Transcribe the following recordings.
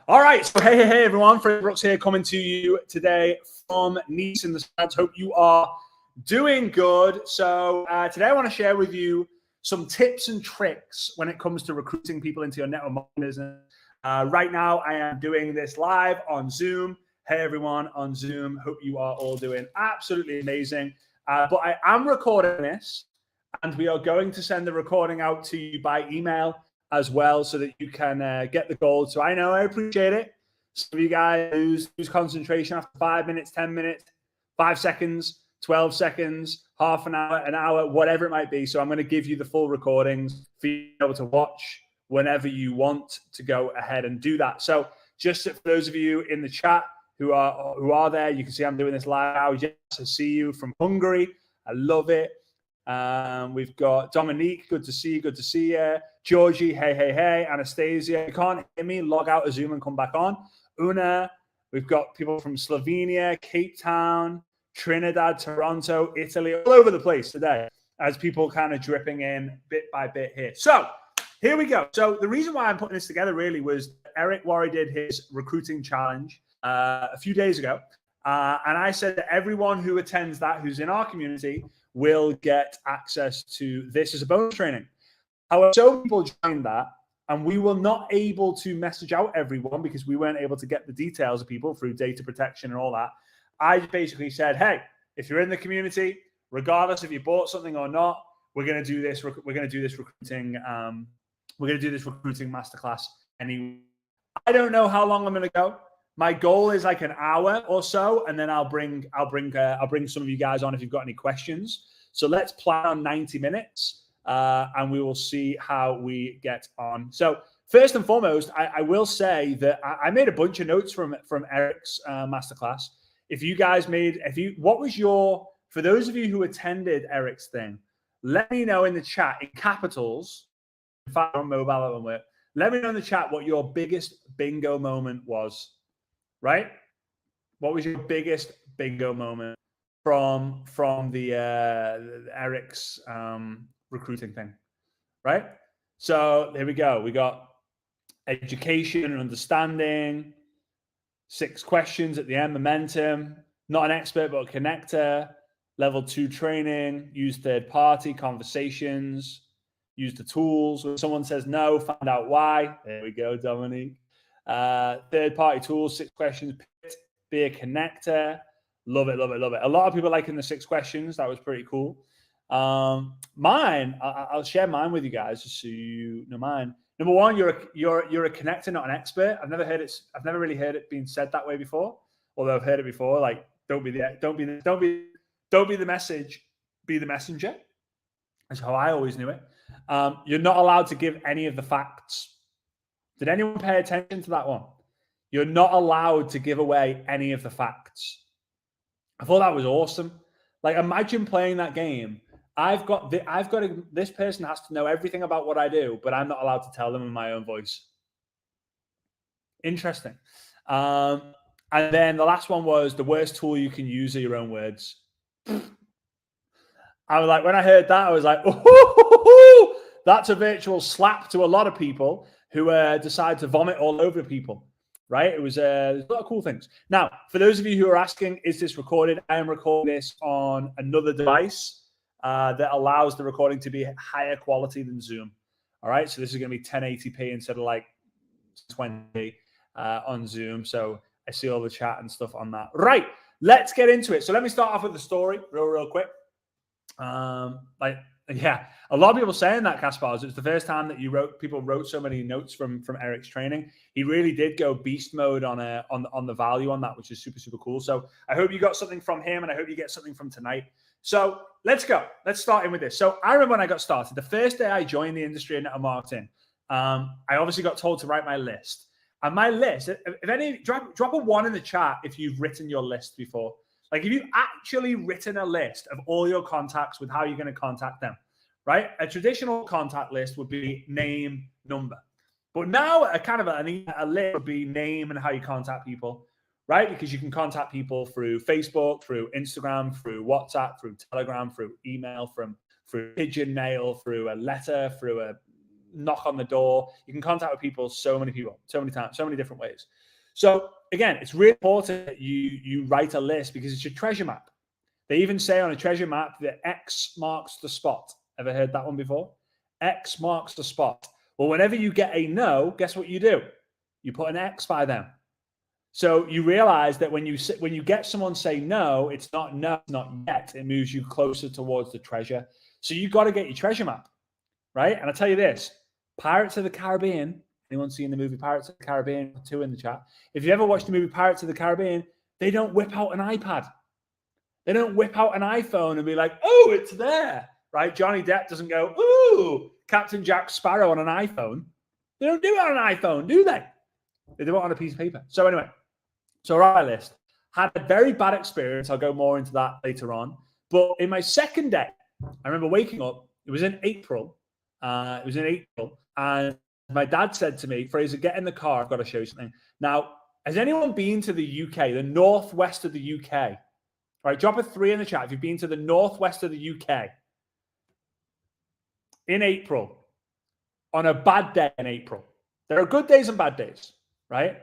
All right. So, hey, everyone. Fred Brooks here coming to you today from Nice in the States. Hope you are doing good. So, today I want to share with you some tips and tricks when it comes to recruiting people into your network marketing business. Right now, I am doing this live on Zoom. Hey, everyone on Zoom. Hope you are all doing absolutely amazing. But I am recording this, and we are going to send the recording out to you by email as well, so that you can get the gold. So I know I appreciate it. Some of you guys lose concentration after 5 minutes, 10 minutes, 5 seconds, 12 seconds, half an hour, whatever it might be. So I'm going to give you the full recordings for you to be able to watch whenever you want to go ahead and do that. So just for those of you in the chat who are there, you can see I'm doing this live now. Yes, I see you from Hungary. I love it. We've got Dominique, good to see you, good to see you. Georgie, hey. Anastasia, you can't hear me, log out of Zoom and come back on. Una, we've got people from Slovenia, Cape Town, Trinidad, Toronto, Italy, all over the place today as people kind of dripping in bit by bit here. So here we go. So the reason why I'm putting this together really was Eric Worre did his recruiting challenge a few days ago. And I said that everyone who attends that, who's in our community, will get access to this as a bonus training. However, so people joined that, and we were not able to message out everyone because we weren't able to get the details of people through data protection and all that. I basically said, hey, if you're in the community, regardless if you bought something or not, we're going to do this. We're going to do this recruiting. We're going to do this recruiting masterclass. Anyway, I don't know how long I'm going to go. My goal is like an hour or so, and then I'll bring some of you guys on if you've got any questions. So let's plan on 90 minutes, and we will see how we get on. So first and foremost, I will say that I made a bunch of notes from Eric's masterclass. For those of you who attended Eric's thing, let me know in the chat in capitals. In fact, on mobile, that won't work. Let me know in the chat what your biggest bingo moment was. Right? What was your biggest bingo moment from the Eric's recruiting thing? Right? So here we go. We got education and understanding, 6 questions at the end, momentum, not an expert but a connector, level 2 training, use third party conversations, use the tools. When someone says no, find out why. There we go, Dominique. Third-party tools, 6 questions, be a connector. Love it. A lot of people liking the 6 questions. That was pretty cool. Mine, I'll share mine with you guys just so you know mine. Number 1, you're a connector, not an expert. I've never really heard it being said that way before. Although I've heard it before, like don't be the message, be the messenger. That's how I always knew it. You're not allowed to give any of the facts. Did anyone pay attention to that one? You're not allowed to give away any of the facts. I thought that was awesome. Like, imagine playing that game. This person has to know everything about what I do, but I'm not allowed to tell them in my own voice. Interesting. And then the last one was the worst tool you can use are your own words. I was like, when I heard that, I was like, oh, that's a virtual slap to a lot of people who decide to vomit all over people, right? It was there's a lot of cool things. Now, for those of you who are asking, is this recorded? I am recording this on another device that allows the recording to be higher quality than Zoom. All right, so this is going to be 1080p instead of like 20 on Zoom. So I see all the chat and stuff on that. Right, let's get into it. So let me start off with the story real quick. Yeah, a lot of people saying that, Kaspars. It's the first time that people wrote so many notes from Eric's training. He really did go beast mode on the value on that, which is super cool. So I hope you got something from him, and I hope you get something from tonight. So let's go. Let's start in with this. So I remember when I got started, the first day I joined the industry in network marketing, I obviously got told to write my list. And my list, if any, drop a 1 in the chat if you've written your list before. Like, if you've actually written a list of all your contacts with how you're going to contact them, right? A traditional contact list would be name, number. But now a list would be name and how you contact people, right? Because you can contact people through Facebook, through Instagram, through WhatsApp, through Telegram, through email, through pigeon mail, through a letter, through a knock on the door. You can contact with people, so many times, so many different ways. So again, it's really important that you write a list because it's your treasure map. They even say on a treasure map that X marks the spot. Ever heard that one before? X marks the spot. Well, whenever you get a no, guess what you do? You put an X by them. So you realize that when you get someone say no, it's not yet. It moves you closer towards the treasure. So you got to get your treasure map, right? And I'll tell you this, Pirates of the Caribbean, anyone seen the movie Pirates of the Caribbean? 2 in the chat. If you ever watched the movie Pirates of the Caribbean, they don't whip out an iPad. They don't whip out an iPhone and be like, oh, it's there, right? Johnny Depp doesn't go, ooh, Captain Jack Sparrow on an iPhone. They don't do it on an iPhone, do they? They do it on a piece of paper. So anyway, so I write my list. Had a very bad experience. I'll go more into that later on. But in my second day, I remember waking up. It was in April. And my dad said to me, Fraser, get in the car. I've got to show you something. Now, has anyone been to the UK, the northwest of the UK? All right, drop a 3 in the chat if you've been to the northwest of the UK in April, on a bad day in April. There are good days and bad days, right?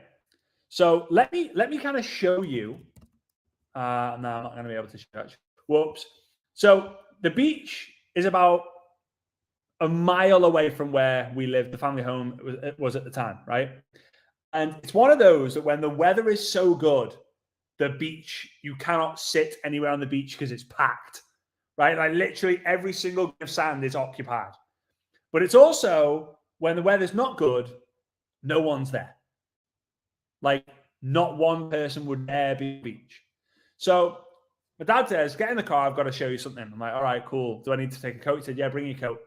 So let me kind of show you. No, I'm not going to be able to show it. Whoops. So the beach is about a mile away from where we lived, the family home was at the time, right? And it's one of those that when the weather is so good, the beach, you cannot sit anywhere on the beach because it's packed, right? Like literally every single grain of sand is occupied. But it's also when the weather's not good, no one's there. Like not one person would dare be on the beach. So my dad says, get in the car, I've got to show you something. I'm like, all right, cool. Do I need to take a coat? He said, yeah, bring your coat,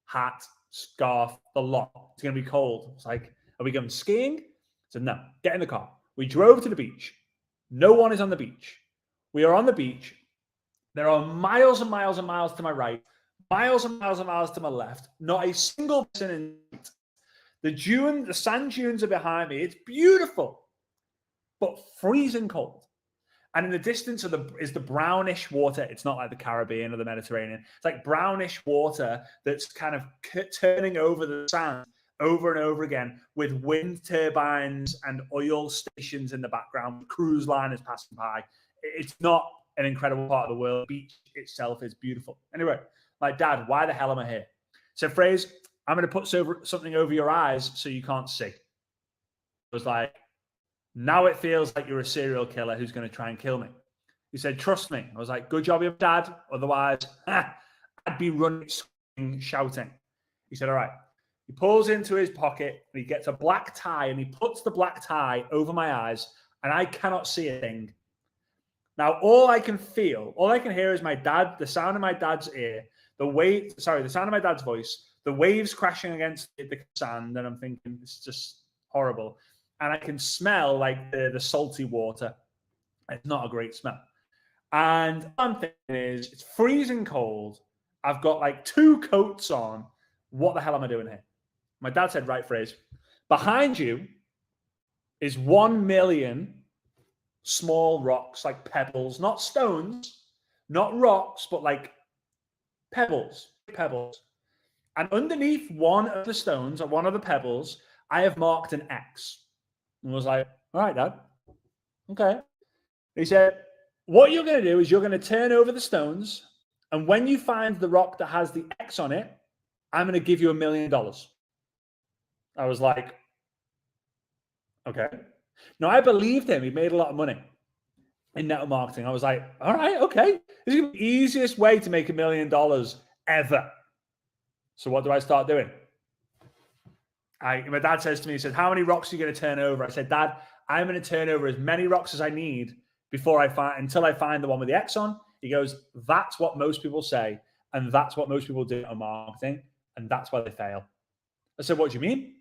hat, scarf, the lot. It's going to be cold. It's like, are we going skiing? I said, no, get in the car. We drove to the beach. No one is on the beach. We are on the beach. There are miles and miles and miles to my right, miles and miles and miles to my left. Not a single person in sight. The sand dunes are behind me. It's beautiful, but freezing cold. And in the distance is the brownish water. It's not like the Caribbean or the Mediterranean. It's like brownish water that's kind of turning over the sand over and over again with wind turbines and oil stations in the background. Cruise liners passing by. It's not an incredible part of the world. The beach itself is beautiful. Anyway, like, Dad, why the hell am I here? So, Phrase, I'm going to put something over your eyes so you can't see. I was like, now it feels like you're a serial killer who's going to try and kill me. He said, trust me. I was like, good job, your dad. Otherwise, I'd be running, screaming, shouting. He said, all right. He pulls into his pocket and he gets a black tie and he puts the black tie over my eyes and I cannot see a thing. Now, all I can hear is my dad, the sound of my dad's ear, the sound of my dad's voice, the waves crashing against the sand. And I'm thinking, it's just horrible. And I can smell like the salty water. It's not a great smell. And one thing is, it's freezing cold. I've got like 2 coats on. What the hell am I doing here? My dad said, right, Phrase, behind you is 1 million small rocks, like pebbles, not stones, not rocks, but like pebbles. And underneath one of the stones or one of the pebbles, I have marked an X. And I was like, all right, Dad. Okay. He said, what you're going to do is you're going to turn over the stones. And when you find the rock that has the X on it, I'm going to give you $1 million. I was like, okay. No, I believed him. He made a lot of money in network marketing. I was like, all right, okay. This is the easiest way to make $1 million ever. So what do I start doing? My dad says to me, he said, how many rocks are you going to turn over? I said, Dad, I'm going to turn over as many rocks as I need until I find the one with the X on. He goes, that's what most people say. And that's what most people do in marketing. And that's why they fail. I said, what do you mean?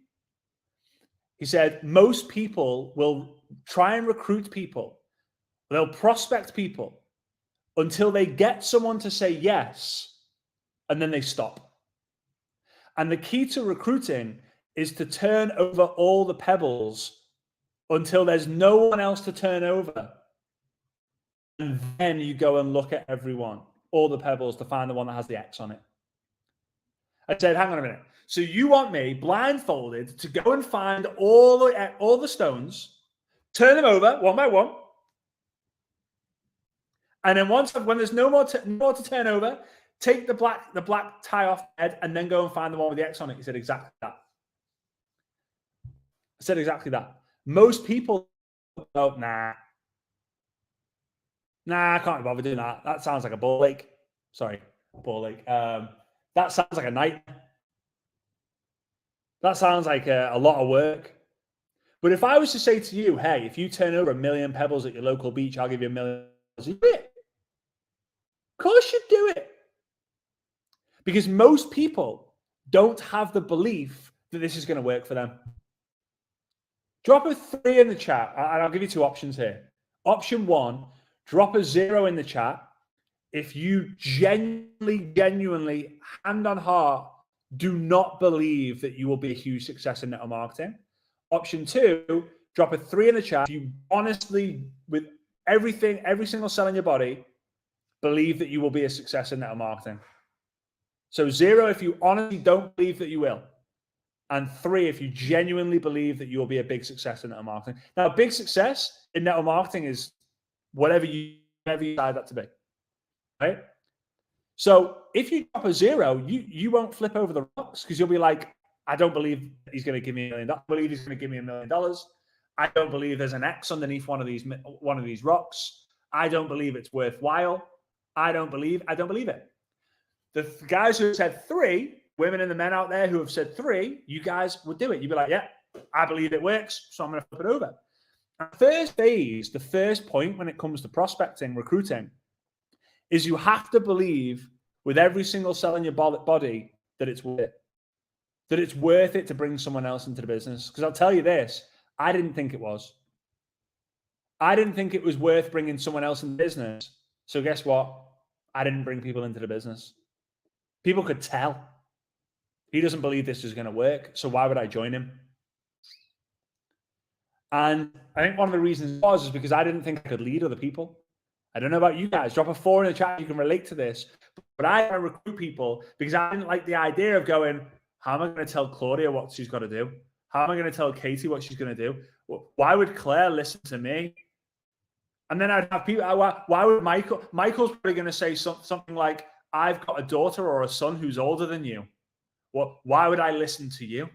He said, most people will try and recruit people. They'll prospect people until they get someone to say yes, and then they stop. And the key to recruiting is to turn over all the pebbles until there's no one else to turn over. And then you go and look at everyone, all the pebbles, to find the one that has the X on it. I said, hang on a minute. So you want me blindfolded to go and find all the stones, turn them over one by one, and then when there's no more to turn over, take the black tie off the head, and then go and find the one with the X on it. He said exactly that. I said exactly that. Most people go, nah, I can't bother doing that. That sounds like a ball ache. Sorry, ball ache. That sounds like a nightmare. That sounds like a lot of work. But if I was to say to you, hey, if you turn over 1 million pebbles at your local beach, I'll give you $1 million. You do it. Of course you do it. Because most people don't have the belief that this is going to work for them. Drop a 3 in the chat, and I'll give you 2 options here. Option 1, drop a 0 in the chat if you genuinely, hand on heart, do not believe that you will be a huge success in network marketing. Option 2, drop a 3 in the chat if you honestly, with every single cell in your body, believe that you will be a success in network marketing. So 0 if you honestly don't believe that you will. And 3 if you genuinely believe that you will be a big success in network marketing. Now, big success in network marketing is whatever you decide that to be. Right? So if you drop a 0, you won't flip over the rocks, because you'll be like, I don't believe he's going to give me $1 million. I believe he's going to give me $1 million. I don't believe there's an X underneath one of these rocks. I don't believe it's worthwhile. I don't believe it. The guys who have said 3, women and the men out there who have said 3, you guys would do it. You'd be like, yeah, I believe it works, so I'm going to flip it over. And first phase, the first point when it comes to prospecting, recruiting, is you have to believe with every single cell in your body that it's worth it. That it's worth it to bring someone else into the business. Because I'll tell you this, I didn't think it was. I didn't think it was worth bringing someone else in the business. So guess what? I didn't bring people into the business. People could tell. He doesn't believe this is going to work. So why would I join him? And I think one of the reasons is because I didn't think I could lead other people. I don't know about you guys. Drop a 4 in the chat if you can relate to this. But I want to recruit people because I didn't like the idea of going, how am I going to tell Claudia what she's got to do? How am I going to tell Katie what she's going to do? Why would Claire listen to me? And then I'd have people, why would Michael's probably going to say something like, I've got a daughter or a son who's older than you. Why would I listen to you?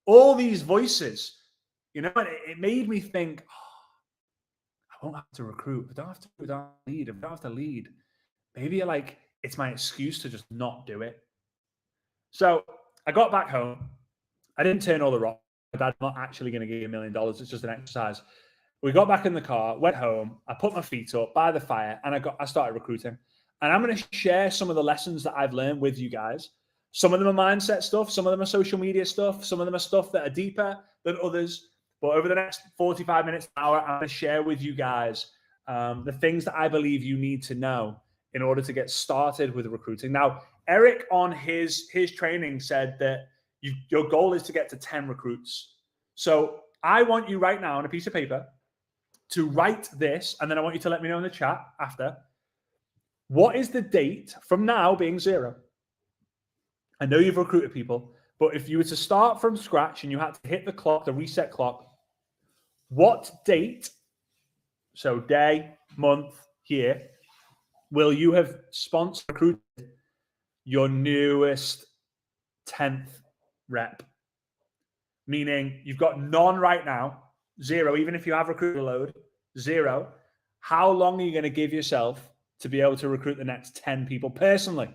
All these voices, and it made me think, I won't have to recruit. I don't have to lead. If I don't have to lead, maybe it's my excuse to just not do it. So I got back home. I didn't turn all the rocks. My dad's not actually going to give you $1 million. It's just an exercise. We got back in the car, went home. I put my feet up by the fire, and I started recruiting. And I'm going to share some of the lessons that I've learned with you guys. Some of them are mindset stuff. Some of them are social media stuff. Some of them are stuff that are deeper than others. But over the next 45 minutes, an hour, I'm going to share with you guys the things that I believe you need to know in order to get started with recruiting. Now, Eric on his training said that your goal is to get to 10 recruits. So I want you right now on a piece of paper to write this, and then I want you to let me know in the chat after. What is the date from now being 0? I know you've recruited people, but if you were to start from scratch and you had to hit the clock, the reset clock, what date, so day, month, year, will you have sponsored, recruited your newest 10th rep? Meaning you've got none right now, 0, even if you have recruited a load, 0. How long are you going to give yourself to be able to recruit the next 10 people personally?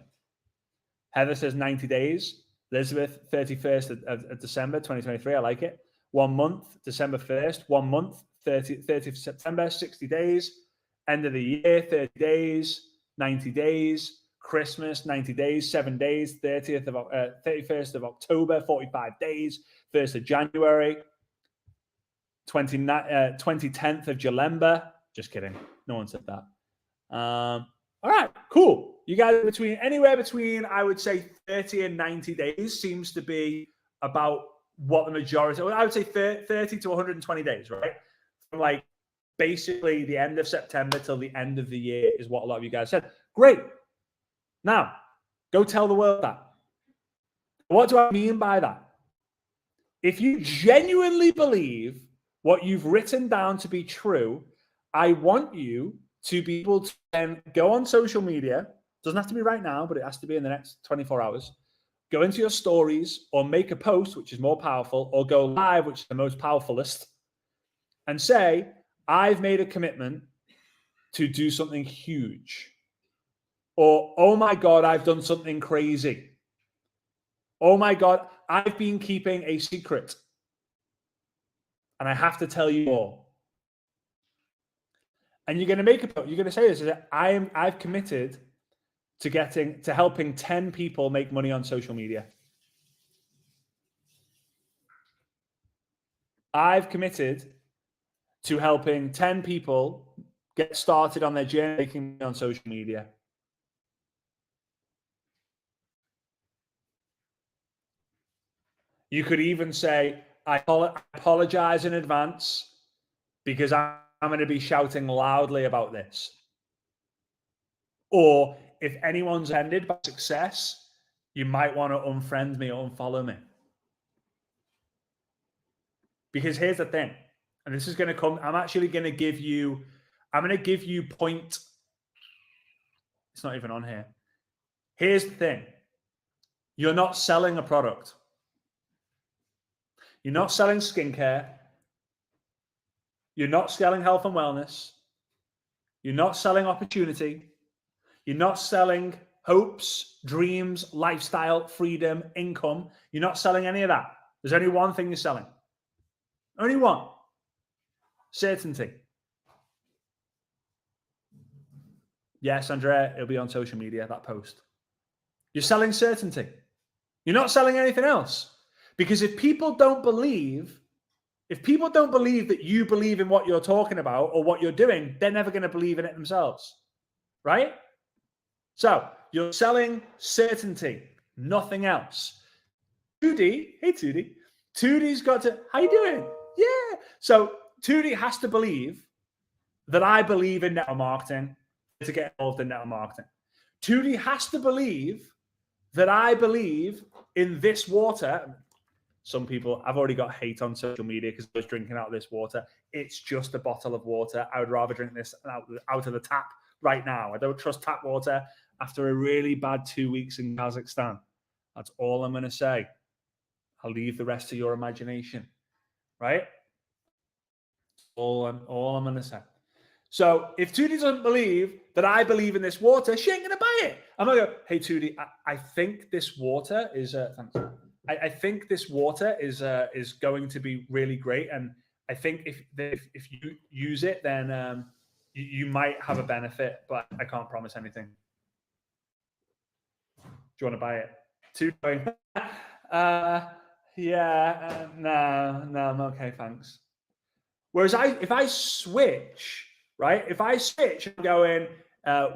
Heather says 90 days. Elizabeth, 31st of December, 2023. I like it. 1 month, December 1st. 1 month, 30th of September, 60 days. End of the year, 30 days. 90 days. Christmas, 90 days, 7 days. 31st of October, 45 days. 1st of January, 2010th of Jalemba. Just kidding. No one said that. All right, cool. You guys anywhere between, I would say 30 and 90 days seems to be about what the majority, I would say 30 to 120 days, right? From basically the end of September till the end of the year is what a lot of you guys said. Great. Now, go tell the world that. What do I mean by that? If you genuinely believe what you've written down to be true, I want you to be able to then go on social media. Doesn't have to be right now, but it has to be in the next 24 hours. Go into your stories or make a post, which is more powerful, or go live, which is the most powerfulest, and say, I've made a commitment to do something huge. Or, oh my God, I've done something crazy. Oh my God, I've been keeping a secret. And I have to tell you more. And you're going to make a post. You're going to say this: I've committed to helping 10 people make money on social media. I've committed to helping 10 people get started on their journey making money on social media. You could even say, I apologize in advance because I'm going to be shouting loudly about this. Or if anyone's ended by success, you might want to unfriend me or unfollow me. Because here's the thing, and this is going to come, I'm going to give you point. It's not even on here. Here's the thing. You're not selling a product. You're not selling skincare. You're not selling health and wellness. You're not selling opportunity. You're not selling hopes, dreams, lifestyle, freedom, income. You're not selling any of that. There's only one thing you're selling. Only one. Certainty. Yes, Andrea, it'll be on social media, that post. You're selling certainty. You're not selling anything else. Because if people don't believe that you believe in what you're talking about or what you're doing, they're never going to believe in it themselves. Right? So you're selling certainty, nothing else. 2D, hey 2D. 2D's got to, how you doing? Yeah. So 2D has to believe that I believe in network marketing to get involved in network marketing. 2D has to believe that I believe in this water. Some people, I've already got hate on social media because I was drinking out of this water. It's just a bottle of water. I would rather drink this out of the tap right now. I don't trust tap water after a really bad 2 weeks in Kazakhstan. That's all I'm going to say. I'll leave the rest to your imagination, right? All I'm going to say. So if 2D doesn't believe that I believe in this water, she ain't going to buy it. I'm going to go, hey, 2D, I think this water is, thanks. I think this water is going to be really great. And I think if you use it, then you might have a benefit, but I can't promise anything. Do you want to buy it? 2D, no, I'm okay, thanks. Whereas if I switch, right? If I switch, I'm going,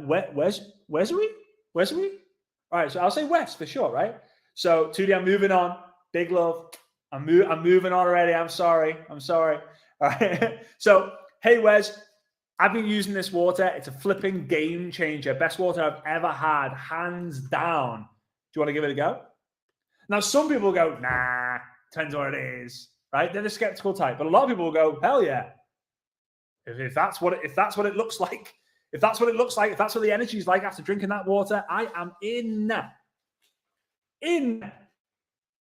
where's we? All right, so I'll say West for sure, right? So 2D, I'm moving on. Big love. I'm moving on already. I'm sorry. All right. So, hey, Wes, I've been using this water. It's a flipping game changer. Best water I've ever had, hands down. Do you want to give it a go? Now, some people go, nah, depends what it is, right? They're the skeptical type. But a lot of people will go, hell yeah. If that's what it looks like, if that's what the energy is like after drinking that water, I am in.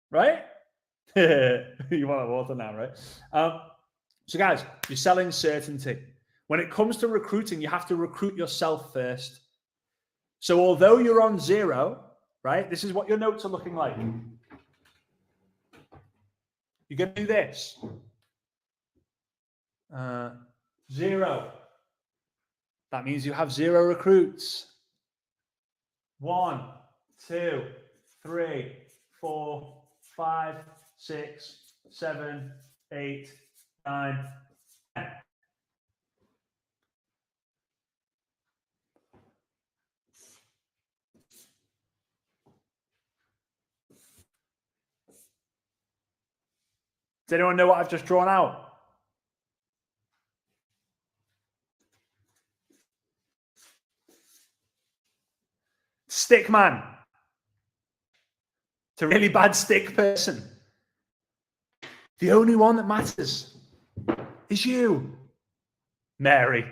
Right? You want that water now, right? So guys, you're selling certainty. When it comes to recruiting, you have to recruit yourself first. So although you're on 0, right? This is what your notes are looking like. You're going to do this. 0. That means you have 0 recruits. 1, 2, 3, 4, 5, 6, 7, 8, 9, 10. Does anyone know what I've just drawn out? Stickman. to really bad stick person. The only one that matters is you, Mary.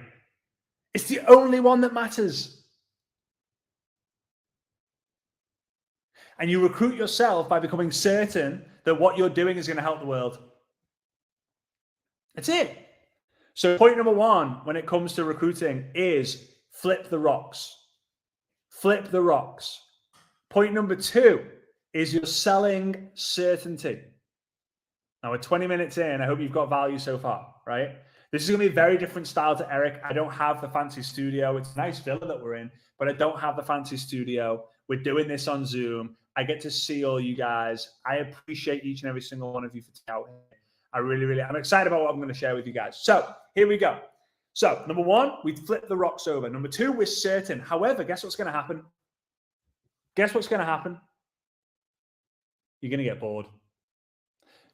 It's the only one that matters. And you recruit yourself by becoming certain that what you're doing is going to help the world. That's it. So point number one when it comes to recruiting is flip the rocks. Flip the rocks. Point number two is you're selling certainty. Now we're 20 minutes in. I hope you've got value so far, right? This is going to be a very different style to Eric. I don't have the fancy studio. It's a nice villa that we're in, but I don't have the fancy studio. We're doing this on Zoom. I get to see all you guys. I appreciate each and every single one of you for out here. I really, I'm excited about what I'm going to share with you guys. So here we go. So number one, we flip the rocks over. Number two, we're certain. However, guess what's going to happen? Guess what's going to happen? You're going to get bored.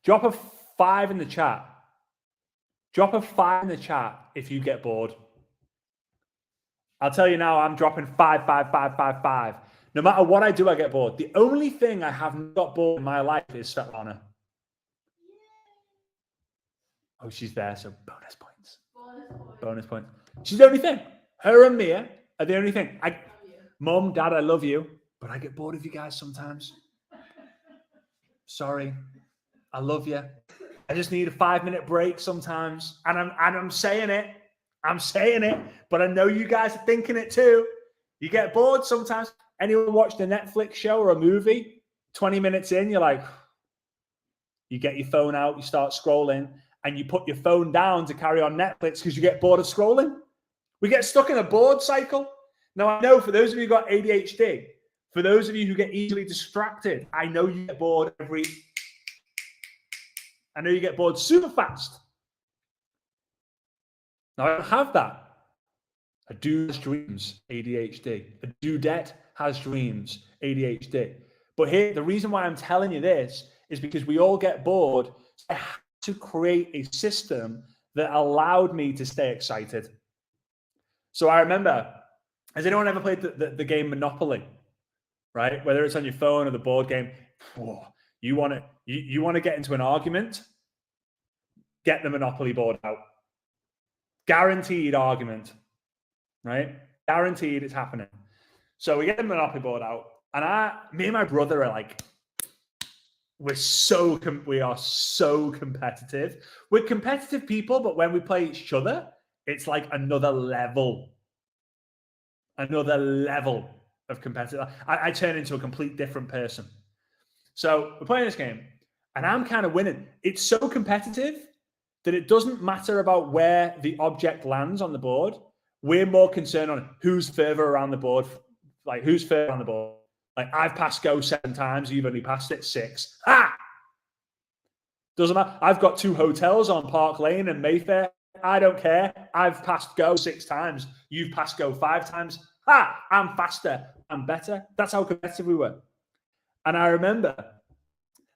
Drop a 5 in the chat. Drop a 5 in the chat if you get bored. I'll tell you now, I'm dropping 5, 5, 5, 5, 5. No matter what I do, I get bored. The only thing I haven't got bored in my life is Svetlana. Oh, she's there, so bonus points. Bonus points. She's the only thing. Her and Mia are the only thing. Mom, Dad, I love you, but I get bored of you guys sometimes. Sorry. I love you. I just need a 5-minute break sometimes. And I'm saying it. I'm saying it. But I know you guys are thinking it too. You get bored sometimes. Anyone watched a Netflix show or a movie? 20 minutes in, you're like, you get your phone out, you start scrolling, and you put your phone down to carry on Netflix because you get bored of scrolling. We get stuck in a bored cycle. Now, I know for those of you who got ADHD, for those of you who get easily distracted, I know you get bored I know you get bored super fast. Now, I don't have that. A dude has dreams, ADHD. A dudette has dreams, ADHD. But here, the reason why I'm telling you this is because we all get bored. So I had to create a system that allowed me to stay excited. So I remember, has anyone ever played the game Monopoly? Right? Whether it's on your phone or the board game, you want to get into an argument, get the Monopoly board out. Guaranteed argument, right? Guaranteed it's happening. So we get the Monopoly board out, and me and my brother are like, we are so competitive. We're competitive people, but when we play each other, it's like another level of competitive. I turn into a complete different person. So we're playing this game, and I'm kind of winning. It's so competitive that it doesn't matter about where the object lands on the board. We're more concerned on who's further around the board. Like, who's further on the board? Like, I've passed go 7 times. You've only passed it 6. Doesn't matter. I've got 2 hotels on Park Lane and Mayfair. I don't care. I've passed go 6 times. You've passed go 5 times. I'm faster. I'm better. That's how competitive we were. And I remember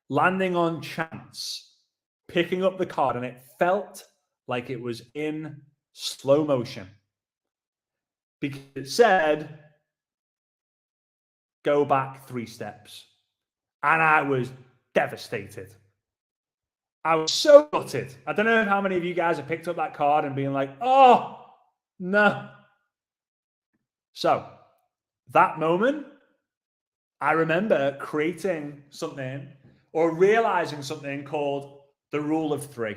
landing on chance, picking up the card, and it felt like it was in slow motion because it said, go back 3 steps. And I was devastated. I was so gutted. I don't know how many of you guys have picked up that card and been like, oh, no. So that moment, I remember creating something or realizing something called the rule of 3.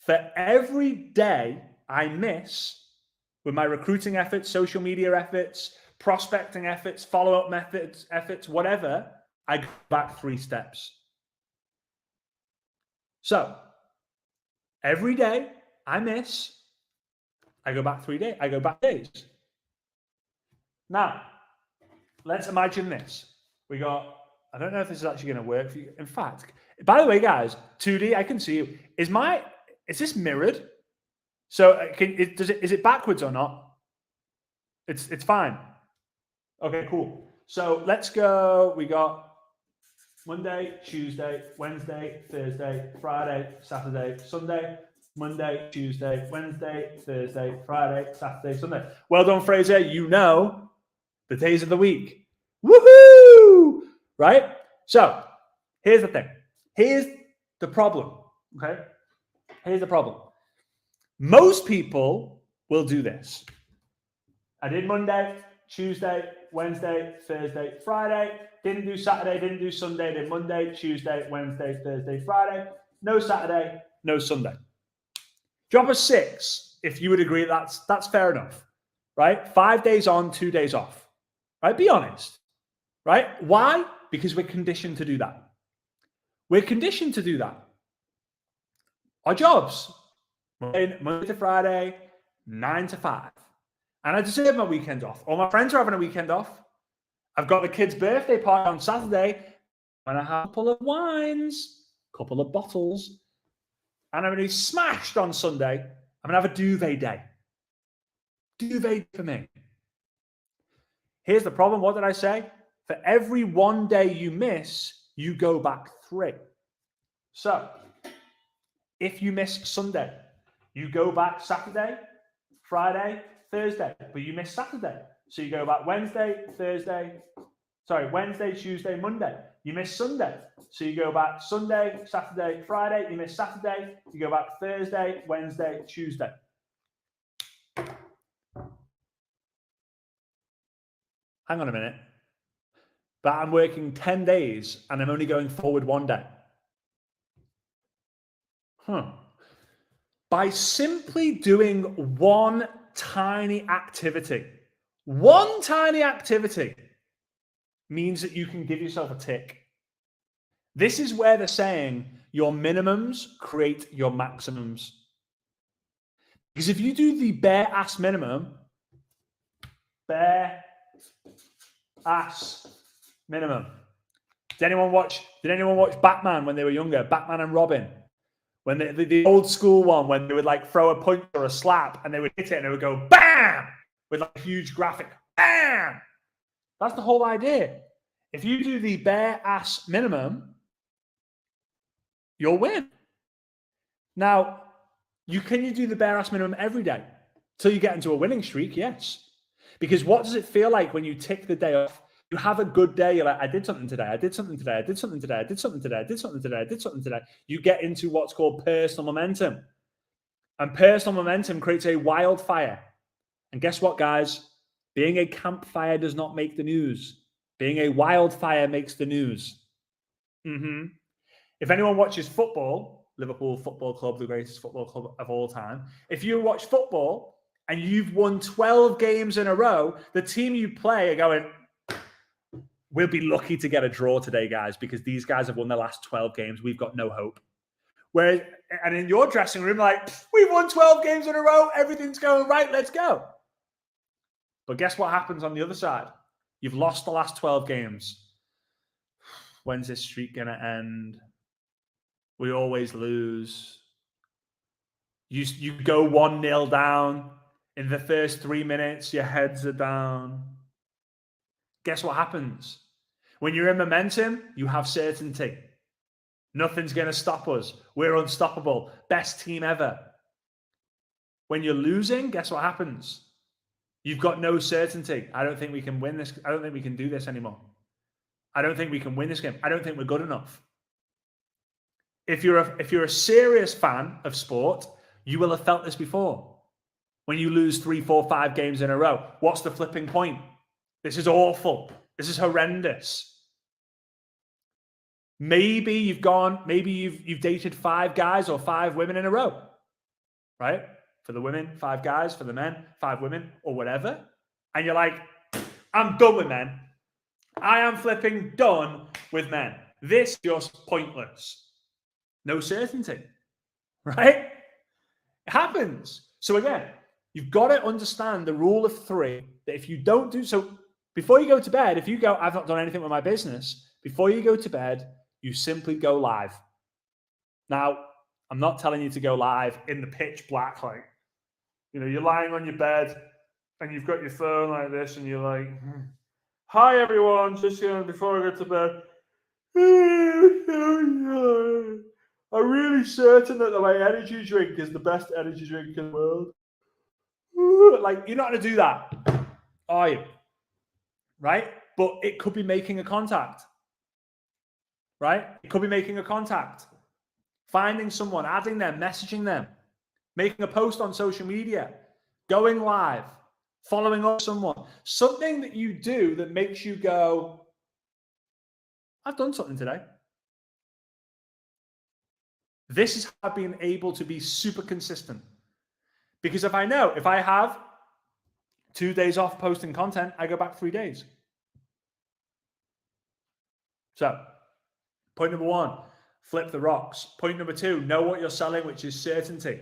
For every day I miss with my recruiting efforts, social media efforts, prospecting efforts, follow-up efforts, whatever, I go back 3 steps. So every day I miss, I go back 3 days. I go back days. Now, let's imagine this. I don't know if this is actually going to work for you. In fact, by the way, guys, 2D, I can see you. Is this mirrored? So is it backwards or not? It's fine. Okay, cool. So let's go. We got Monday, Tuesday, Wednesday, Thursday, Friday, Saturday, Sunday. Monday, Tuesday, Wednesday, Thursday, Friday, Saturday, Sunday. Well done, Fraser. You know the days of the week. Woohoo! right? So here's the thing. Here's the problem, okay? Here's the problem. Most people will do this. I did Monday, Tuesday, Wednesday, Thursday, Friday. Didn't do Saturday, didn't do Sunday. Did Monday, Tuesday, Wednesday, Thursday, Friday. No Saturday, no Sunday. Drop a 6 if you would agree that's fair enough, right? 5 days on, 2 days off, right? Be honest, right? Why? Because we're conditioned to do that. We're conditioned to do that. Our jobs, Monday to Friday, 9 to 5. And I deserve my weekend off. All my friends are having a weekend off. I've got the kid's birthday party on Saturday. And I have a couple of wines, a couple of bottles. And I'm going to be smashed on Sunday. I'm going to have a duvet day. Duvet for me. Here's the problem. What did I say? For every 1 day you miss, you go back 3. So if you miss Sunday, you go back Saturday, Friday, Thursday, but you miss Saturday. So you go back Wednesday, Tuesday, Monday. You miss Sunday. So you go back Sunday, Saturday, Friday. You miss Saturday. You go back Thursday, Wednesday, Tuesday. Hang on a minute. But I'm working 10 days and I'm only going forward 1 day. By simply doing one tiny activity means that you can give yourself a tick. This is where they're saying your minimums create your maximums. Because if you do the bare ass minimum, Did anyone watch Batman when they were younger? Batman and Robin. When the old school one, when they would like throw a punch or a slap and they would hit it and it would go bam with like a huge graphic. Bam! That's the whole idea. If you do the bare ass minimum, you'll win. Now, can you do the bare ass minimum every day till you get into a winning streak? Yes. Because what does it feel like when you tick the day off? You have a good day. You're like, I did something today. I did something today. I did something today. I did something today. I did something today. I did something today. You get into what's called personal momentum. And personal momentum creates a wildfire. And guess what, guys? Being a campfire does not make the news. Being a wildfire makes the news. If anyone watches football, Liverpool Football Club, the greatest football club of all time, if you watch football and you've won 12 games in a row, the team you play are going, we'll be lucky to get a draw today, guys, because these guys have won their last 12 games. We've got no hope. Whereas, and in your dressing room, like, we've won 12 games in a row. Everything's going right. Let's go. But guess what happens on the other side? You've lost the last 12 games. When's this streak going to end? We always lose. You go 1-0 down. In the first 3 minutes, your heads are down. Guess what happens? When you're in momentum, you have certainty. Nothing's going to stop us. We're unstoppable. Best team ever. When you're losing, guess what happens? You've got no certainty. I don't think we can win this. I don't think we can do this anymore. I don't think we can win this game. I don't think we're good enough. If you're a serious fan of sport, you will have felt this before. When you lose 3, 4, 5 games in a row, what's the flipping point? This is awful. This is horrendous. Maybe you've dated 5 guys or 5 women in a row, right? For the women, 5 guys. For the men, 5 women or whatever. And you're like, I'm done with men. I am flipping done with men. This is just pointless. No certainty, right? It happens. So again, you've got to understand the rule of 3, that if you don't do so, before you go to bed, if you go, I've not done anything with my business, before you go to bed, you simply go live. Now, I'm not telling you to go live in the pitch black, like, you're lying on your bed and you've got your phone like this and you're like, hi everyone, just before I go to bed, I'm really certain that my energy drink is the best energy drink in the world. Like, you're not going to do that, are you? Right? But it could be making a contact. right? It could be making a contact, finding someone, adding them, messaging them, making a post on social media, going live, following up someone, something that you do that makes you go, I've done something today. This is how I've been able to be super consistent. Because if I have 2 days off posting content, I go back 3 days. So, point number 1, flip the rocks. Point number 2, know what you're selling, which is certainty.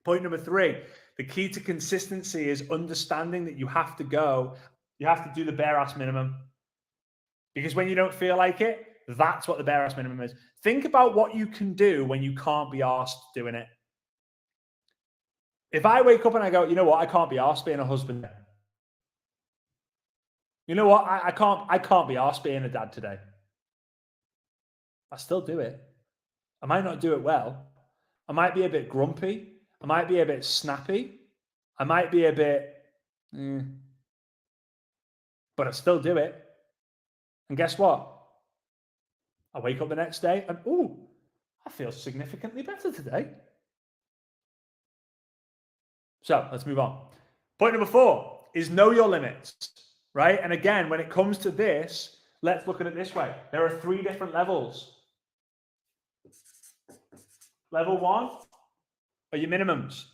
Point number 3, the key to consistency is understanding that you have to do the bare ass minimum. Because when you don't feel like it, that's what the bare ass minimum is. Think about what you can do when you can't be asked doing it. If I wake up and I go, you know what, I can't be asked being a husband. You know what, I can't be asked being a dad today. I still do it. I might not do it well. I might be a bit grumpy. I might be a bit snappy. I might be a bit, but I still do it. And guess what? I wake up the next day and, I feel significantly better today. So let's move on. Point number 4 is know your limits, right? And again, when it comes to this, let's look at it this way. There are 3 different levels. Level 1 are your minimums.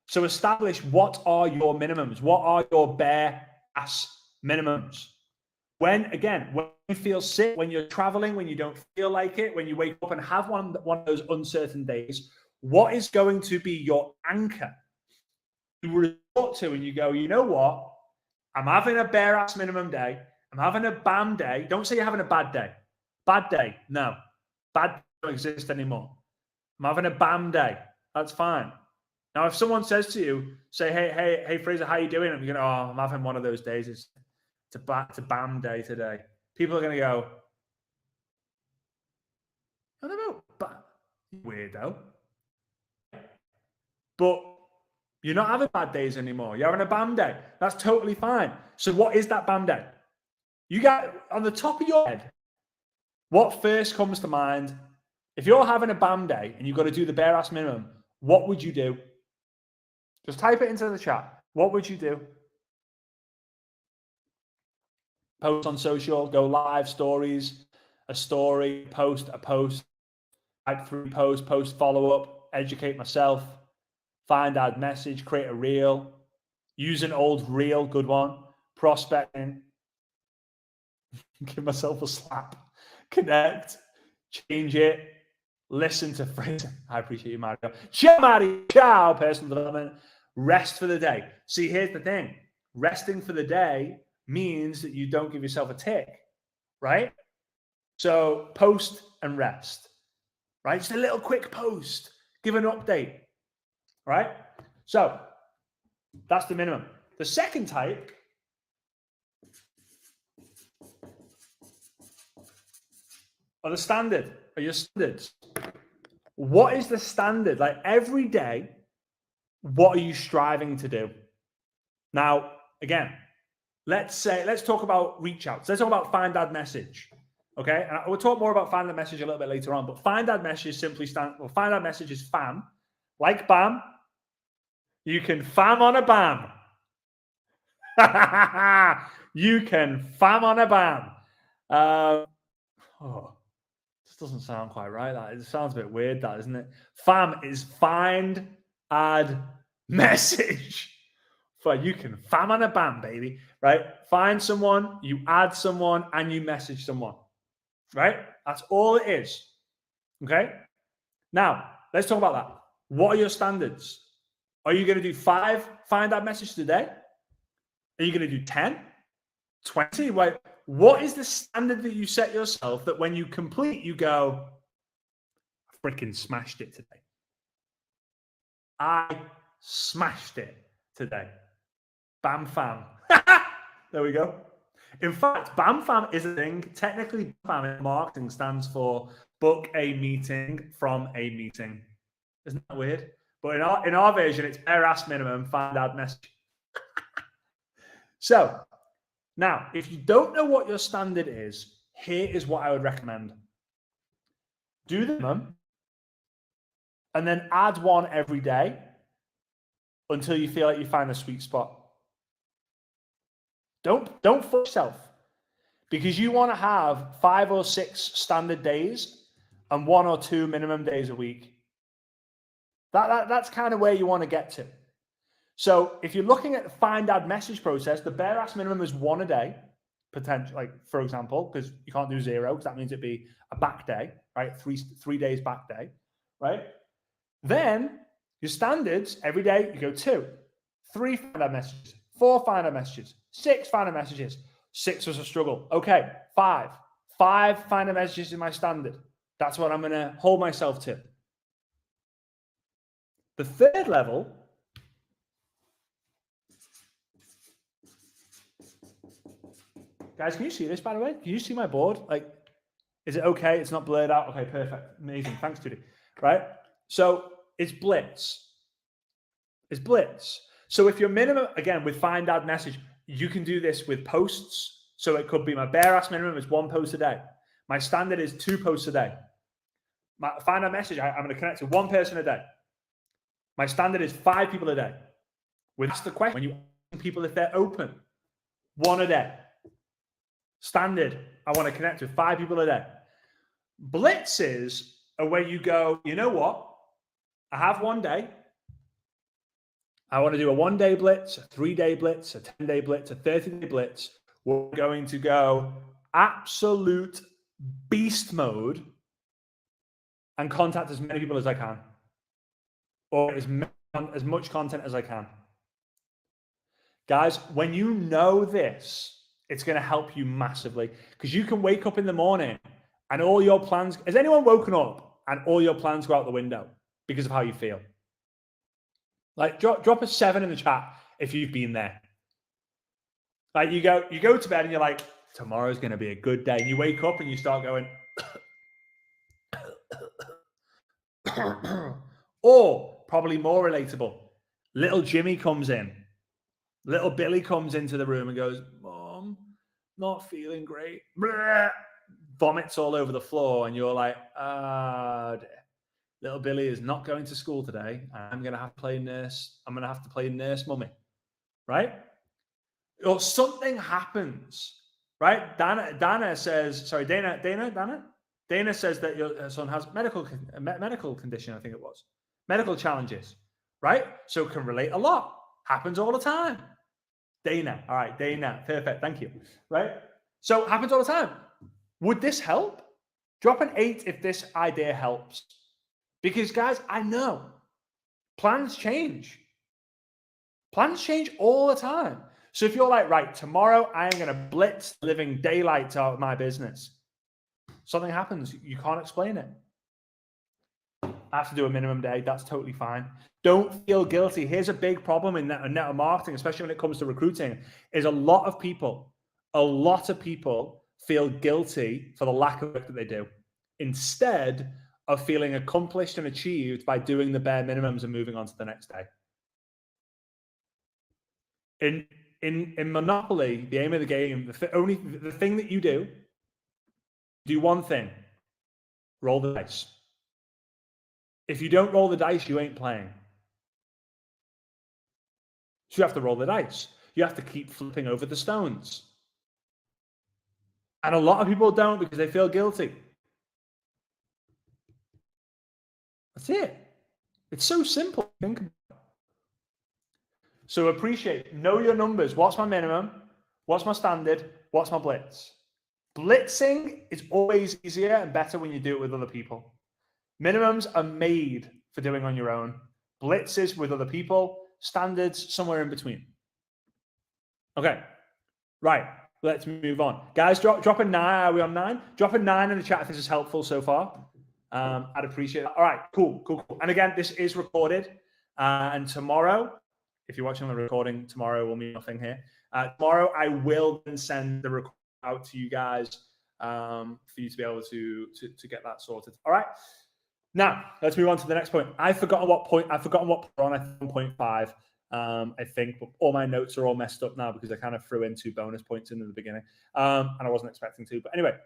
So establish what are your minimums? What are your bare ass minimums? When you feel sick, when you're traveling, when you don't feel like it, when you wake up and have one of those uncertain days, what is going to be your anchor? You resort to and you go, you know what? I'm having a bare ass minimum day. I'm having a BAM day. Don't say you're having a bad day. Bad day. No. Bad don't exist anymore. I'm having a BAM day. That's fine. Now, if someone says to you, say, hey, Fraser, how you doing? And you're going, I'm having one of those days. It's a BAM day today. People are going to go, I don't know, but weirdo. But you're not having bad days anymore. You're having a BAM day. That's totally fine. So what is that BAM day? You got on the top of your head, what first comes to mind? If you're having a BAM day and you've got to do the bare ass minimum, what would you do? Just type it into the chat. What would you do? Post on social, go live, stories, a story, post, type 3 post follow up, educate myself, find add message, create a reel, use an old reel, good one, prospecting, give myself a slap, connect, change it, listen to Fraser. I appreciate you, Mario. Ciao, Mario. Ciao, personal development. Rest for the day. See, here's the thing. Resting for the day means that you don't give yourself a tick, right? So post and rest, right? Just a little quick post. Give an update, right? So that's the minimum. The second type are the standard, are your standards. What is the standard? Like every day, what are you striving to do? Now, again, let's talk about reach outs. Let's talk about find add message. Okay. And we'll talk more about find add message a little bit later on, but find add message find add message is FAM. Like BAM, you can FAM on a BAM. You can FAM on a BAM. This doesn't sound quite right. It sounds a bit weird, that, isn't it? FAM is find, add, message. But you can FAM on a BAM, baby, right? Find someone, you add someone, and you message someone, right? That's all it is, okay? Now, let's talk about that. What are your standards? Are you going to do 5 find add messages today? Are you going to do 10? 20? What is the standard that you set yourself that when you complete, you go, I freaking smashed it today. I smashed it today. BAM FAM. There we go. In fact, BAM FAM is a thing. Technically, BAM in marketing stands for book a meeting from a meeting. Isn't that weird? But in our version, it's bare ass minimum, find add message. So, now, if you don't know what your standard is, here is what I would recommend. Do the minimum, and then add one every day until you feel like you find a sweet spot. Don't force yourself, because you want to have 5 or 6 standard days and 1 or 2 minimum days a week. That's kind of where you want to get to. So if you're looking at the find, add, message process, the bare ass minimum is 1 a day, potentially, like for example, because you can't do 0, because that means it'd be a back day, right? Three days back day, right? Then your standards every day, you go 2, 3 find, add messages, 4 find, add messages, 6 find, add messages. 6 was a struggle. Okay, 5 find, add messages in my standard. That's what I'm going to hold myself to. The third level, guys, can you see this, by the way? Can you see my board? Like, is it okay? It's not blurred out? Okay, perfect. Amazing. Thanks, Judy. Right? So it's blitz. It's blitz. So if your minimum, again, with find, add, message, you can do this with posts. So it could be my bare ass minimum is 1 post a day. My standard is 2 posts a day. My find, add, message, I'm going to connect to 1 person a day. My standard is 5 people a day. That's the question. When you ask people if they're open, 1 a day. Standard, I want to connect with 5 people a day. Blitzes are where you go, you know what? I have 1 day. I want to do a 1-day blitz, a 3-day blitz, a 10-day blitz, a 30-day blitz. We're going to go absolute beast mode and contact as many people as I can, or as much content as I can. Guys, when you know this, it's going to help you massively, because you can wake up in the morning and all your plans, has anyone woken up and all your plans go out the window because of how you feel? Like drop a 7 in the chat if you've been there. Like you go to bed and you're like, tomorrow's going to be a good day. And you wake up and you start going, or probably more relatable, little Jimmy comes in. Little Billy comes into the room and goes, Mom, not feeling great. Blah. Vomits all over the floor. And you're like, little Billy is not going to school today. I'm going to have to play nurse. I'm going to have to play nurse mummy. Right? Or something happens. Right? Dana says that your son has medical condition, I think it was. Medical challenges. Right? So can relate a lot. Happens all the time. Dana. All right, Dana. Perfect. Thank you. Right? So happens all the time. Would this help? Drop an 8 if this idea helps. Because, guys, I know plans change. Plans change all the time. So if you're like, right, tomorrow I am going to blitz living daylight out of my business, something happens. You can't explain it. I have to do a minimum day. That's totally fine. Don't feel guilty. Here's a big problem in network marketing, especially when it comes to recruiting, is a lot of people feel guilty for the lack of work that they do, instead of feeling accomplished and achieved by doing the bare minimums and moving on to the next day. In Monopoly, the aim of the game, the thing that you do one thing: roll the dice. If you don't roll the dice, you ain't playing. So you have to roll the dice. You have to keep flipping over the stones. And a lot of people don't because they feel guilty. That's it. It's so simple. Think about it. So know your numbers. What's my minimum? What's my standard? What's my blitz? Blitzing is always easier and better when you do it with other people. Minimums are made for doing on your own. Blitzes with other people. Standards somewhere in between. Okay. Right. Let's move on. Guys, drop a 9. Are we on 9? Drop a 9 in the chat if this is helpful so far. I'd appreciate that. All right. Cool. And again, this is recorded. And tomorrow, if you're watching the recording, tomorrow will mean nothing here. Tomorrow, I will then send the recording out to you guys for you to be able to get that sorted. All right. Now, let's move on to the next point. I've forgotten what we're on. I think 1.5. I think, but all my notes are all messed up now because I kind of threw in 2 bonus points in the beginning, and I wasn't expecting to. But anyway,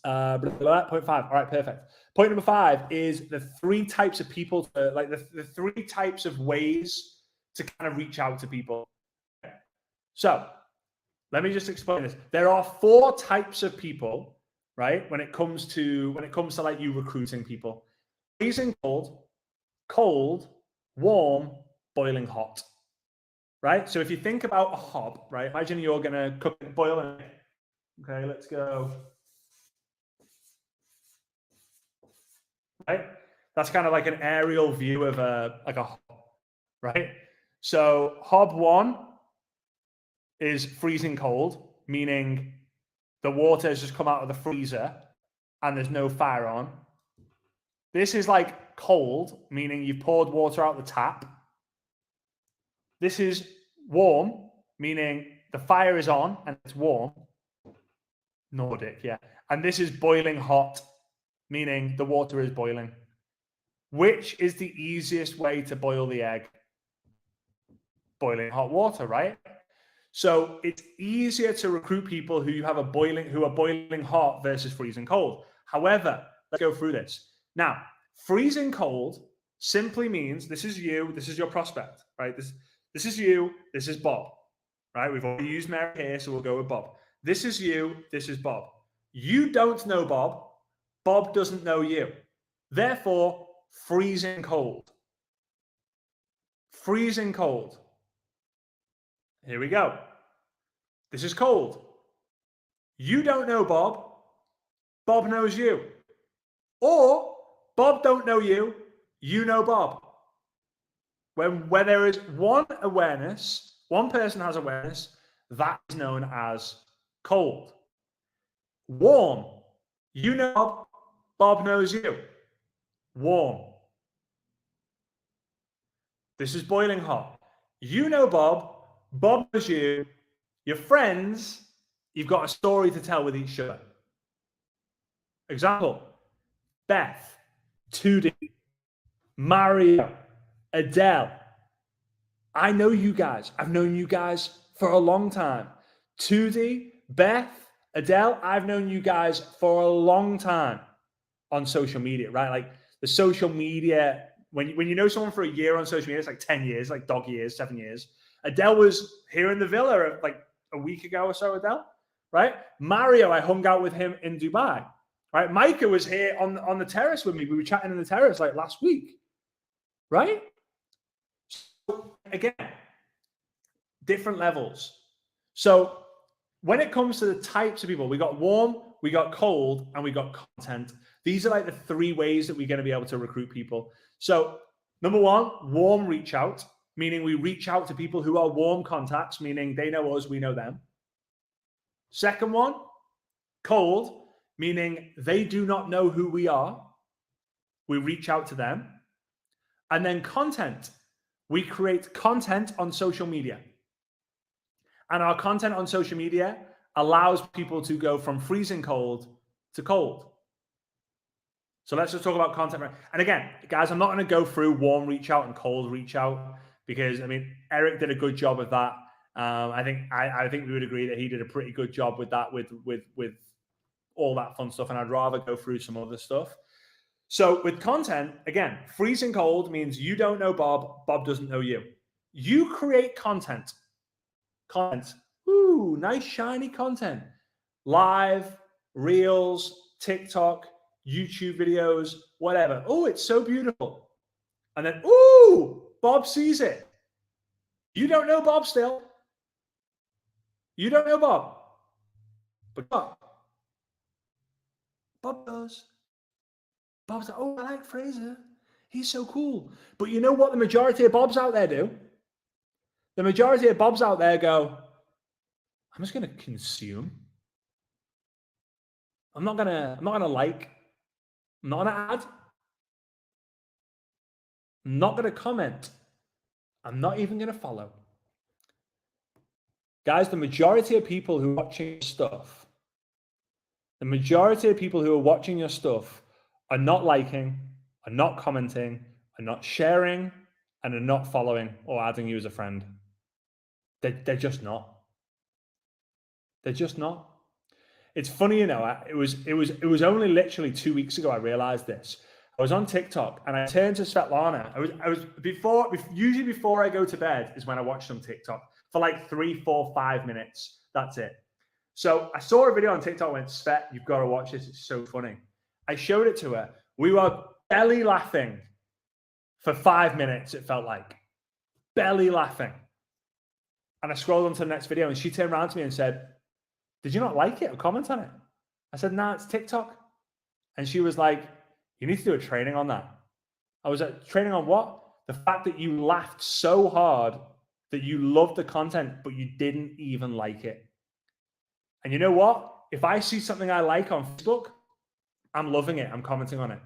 Point five. All right, perfect. Point number 5 is the 3 types of people, like the 3 types of ways to kind of reach out to people. So let me just explain this. There are 4 types of people, right? When it comes to like you recruiting people: freezing cold, cold, warm, boiling hot. Right? So if you think about a hob, right? Imagine you're gonna boil an egg. Okay, let's go. Right? That's kind of like an aerial view of a hob, right? So hob 1 is freezing cold, meaning the water has just come out of the freezer and there's no fire on. This is like cold, meaning you've poured water out the tap. This is warm, meaning the fire is on and it's warm. Nordic, yeah. And this is boiling hot, meaning the water is boiling. Which is the easiest way to boil the egg? Boiling hot water, right? So it's easier to recruit people who are boiling hot versus freezing cold. However, let's go through this. Now, freezing cold simply means this is you, this is your prospect, right? This is you, this is Bob, right? We've already used Mary here, so we'll go with Bob. This is you, this is Bob. You don't know Bob. Bob doesn't know you. Therefore, freezing cold. Freezing cold. Here we go. This is cold. You don't know Bob. Bob knows you. Or Bob don't know you. You know Bob. When there is one awareness, one person has awareness, that is known as cold. Warm. You know Bob. Bob knows you. Warm. This is boiling hot. You know Bob. Bob knows you. You're friends. You've got a story to tell with each other. Example: Beth, 2D, Mario, Adele. I know you guys. I've known you guys for a long time. 2D, Beth, Adele, I've known you guys for a long time on social media, right? Like the social media, when you know someone for a year on social media, it's like 10 years, like dog years, 7 years. Adele was here in the villa like a week ago or so, Adele, right? Mario, I hung out with him in Dubai, right? Micah was here on the terrace with me. We were chatting on the terrace like last week, right? So again, different levels. So when it comes to the types of people, we got warm, we got cold, and we got content. These are like the 3 ways that we're going to be able to recruit people. So number 1, warm reach out, meaning we reach out to people who are warm contacts, meaning they know us, we know them. Second one, cold, meaning they do not know who we are. We reach out to them. And then content. We create content on social media. And our content on social media allows people to go from freezing cold to cold. So let's just talk about content. And again, guys, I'm not going to go through warm reach out and cold reach out because, I mean, Eric did a good job of that. I think we would agree that he did a pretty good job with that, with all that fun stuff. And I'd rather go through some other stuff. So with content, again, freezing cold means you don't know Bob. Bob doesn't know you. You create content. Ooh, nice shiny content. Live, Reels, TikTok, YouTube videos, whatever. Oh, it's so beautiful. And then, ooh, Bob sees it. You don't know Bob still. You don't know Bob. But Bob does. Bob's like, oh, I like Fraser. He's so cool. But you know what the majority of Bobs out there do? The majority of Bobs out there go, I'm just going to consume. I'm not gonna like. I'm not gonna add. I'm not gonna comment. I'm not even gonna follow. Guys, the majority of people who are watching stuff, the majority of people who are watching your stuff are not liking, are not commenting, are not sharing, and are not following or adding you as a friend. They're just not. They're just not. It's funny, you know, it was only literally 2 weeks ago I realized this. I was on TikTok and I turned to Svetlana. Usually before I go to bed is when I watch some TikTok for like 3, 4, 5 minutes. That's it. So I saw a video on TikTok and went, Svet, you've got to watch this. It's so funny. I showed it to her. We were belly laughing for 5 minutes, it felt like. Belly laughing. And I scrolled on to the next video and she turned around to me and said, did you not like it or comment on it? I said, nah, it's TikTok. And she was like, you need to do a training on that. I was like, training on what? The fact that you laughed so hard that you loved the content, but you didn't even like it. And you know what? If I see something I like on Facebook, I'm loving it. I'm commenting on it.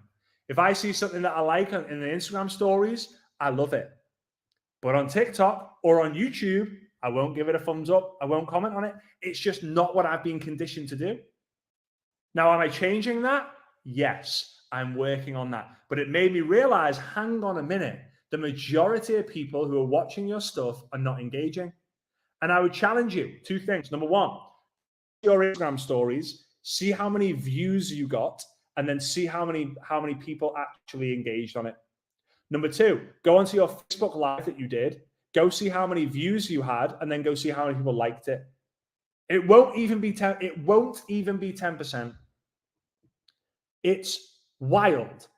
If I see something that I like in the Instagram stories, I love it. But on TikTok or on YouTube, I won't give it a thumbs up. I won't comment on it. It's just not what I've been conditioned to do. Now, am I changing that? Yes, I'm working on that. But it made me realize, hang on a minute, the majority of people who are watching your stuff are not engaging. And I would challenge you, 2 things. Number 1, your Instagram stories, see how many views you got, and then see how many people actually engaged on it. Number 2, go onto your Facebook Live that you did, go see how many views you had, and then go see how many people liked it. It won't even be 10%. It's wild.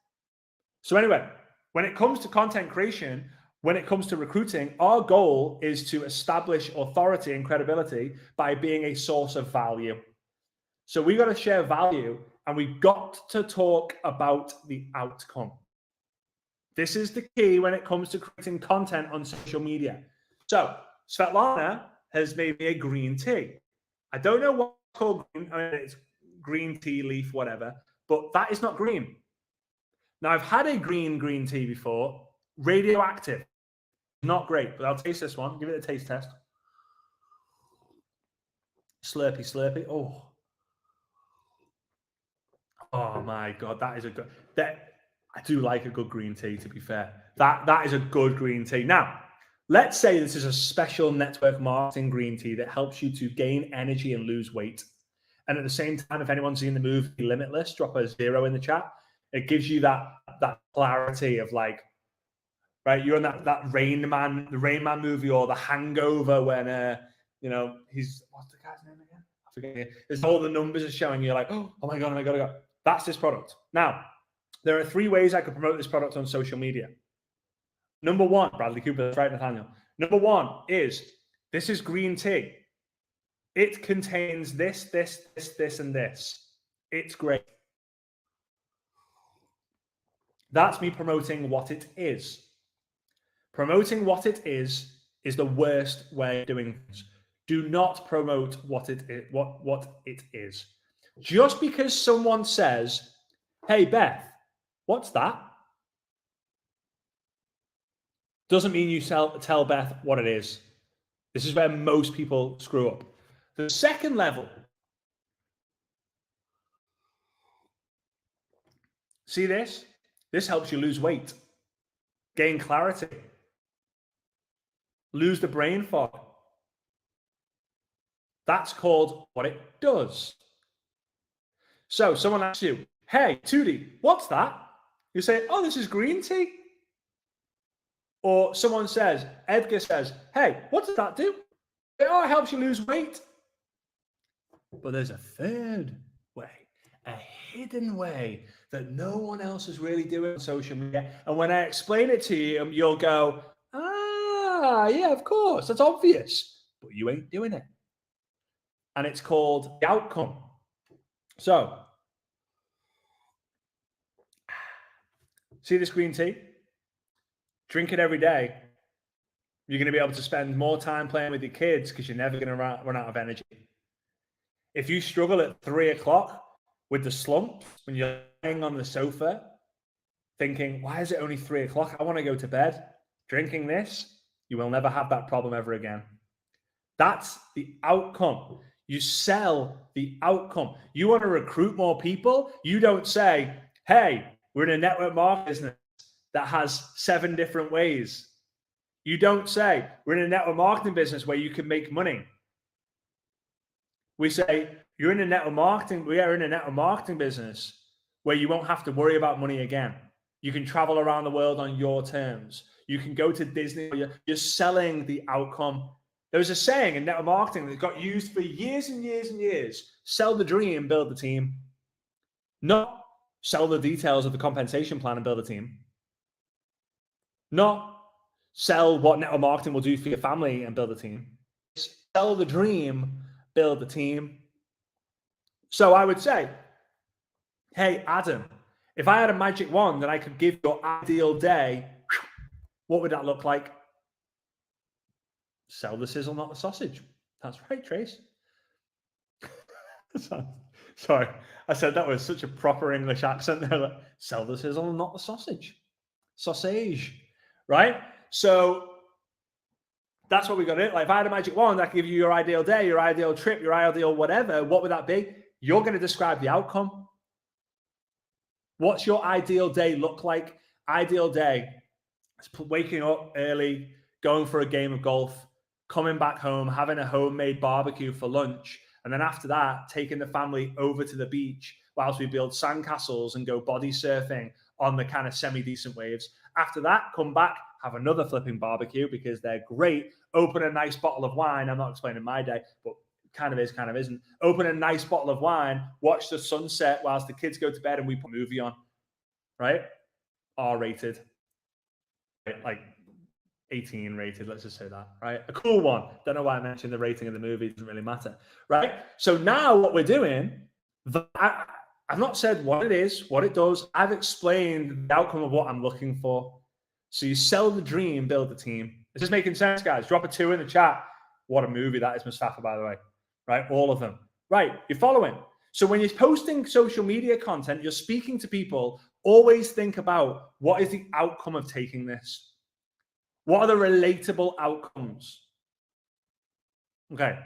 So anyway, when it comes to content creation, when it comes to recruiting, our goal is to establish authority and credibility by being a source of value. So we got to share value and we've got to talk about the outcome. This is the key when it comes to creating content on social media. So Svetlana has made me a green tea. I don't know what it's called. It's green tea leaf, whatever, but that is not green. Now, I've had a green tea before, radioactive. Not great, but I'll taste this one. Give it a taste test. Slurpy, slurpy. Oh my God, that is a good. I do like a good green tea, to be fair. That is a good green tea. Now, let's say this is a special network marketing green tea that helps you to gain energy and lose weight. And at the same time, if anyone's seen the movie Limitless, drop a 0 in the chat. It gives you that clarity of like, right? You're in that Rain Man, the Rain Man movie, or The Hangover when he's, what's the guy's name again? I forget. There's all the numbers are showing. You're like, oh my God. That's this product. Now, there are 3 ways I could promote this product on social media. Number 1, Bradley Cooper, that's right, Nathaniel. Number 1 is, this is green tea. It contains this, and this. It's great. That's me promoting what it is. Promoting what it is the worst way of doing things. Do not promote what it is. Just because someone says, hey, Beth, what's that? Doesn't mean you tell Beth what it is. This is where most people screw up. The second level. See this? This helps you lose weight, gain clarity, lose the brain fog. That's called what it does. So someone asks you, hey, Tootie, what's that? You say, oh, this is green tea. Or someone says, Edgar says, hey, what does that do? Oh, it helps you lose weight. But there's a third way, a hidden way that no one else is really doing on social media. And when I explain it to you, you'll go, yeah, of course, that's obvious. But you ain't doing it. And it's called the outcome. So, see this green tea? Drink it every day. You're going to be able to spend more time playing with your kids because you're never going to run out of energy. If you struggle at 3 o'clock with the slump, when you're lying on the sofa, thinking, why is it only 3 o'clock? I want to go to bed. Drinking this, you will never have that problem ever again. That's the outcome. You sell the outcome. You want to recruit more people? You don't say, hey, we're in a network marketing business that has 7 different ways. You don't say, we're in a network marketing business where you can make money. We say, You're in a network marketing. We are in a network marketing business where you won't have to worry about money again. You can travel around the world on your terms. You can go to Disney. You're selling the outcome. There was a saying in network marketing that got used for years and years and years. Sell the dream, build the team. Not sell the details of the compensation plan and build a team. Not sell what network marketing will do for your family and build a team. Sell the dream, build the team. So I would say, hey, Adam, if I had a magic wand and I could give your ideal day, what would that look like? Sell the sizzle, not the sausage. That's right, Trace. Sorry, I said that with such a proper English accent there. Like, sell the sizzle, not the sausage. Sausage, right? So that's what we got it. Like if I had a magic wand, I could give you your ideal day, your ideal trip, your ideal whatever. What would that be? You're going to describe the outcome. What's your ideal day look like? Ideal day is waking up early, going for a game of golf, coming back home, having a homemade barbecue for lunch, and then after that, taking the family over to the beach whilst we build sandcastles and go body surfing on the kind of semi-decent waves. After that, come back, have another flipping barbecue because they're great. Open a nice bottle of wine. I'm not explaining my day, but kind of is, kind of isn't. Open a nice bottle of wine, watch the sunset whilst the kids go to bed and we put a movie on, right? R-rated, right? Like 18 rated, let's just say that, right? A cool one. Don't know why I mentioned the rating of the movie. It doesn't really matter, right? So now what we're doing, I've not said what it is, what it does. I've explained the outcome of what I'm looking for. So you sell the dream, build the team. Is this making sense, guys? Drop a 2 in the chat. What a movie that is, Mustafa, by the way, right? All of them, right? You're following. So when you're posting social media content, you're speaking to people, always think about what is the outcome of taking this? What are the relatable outcomes? Okay,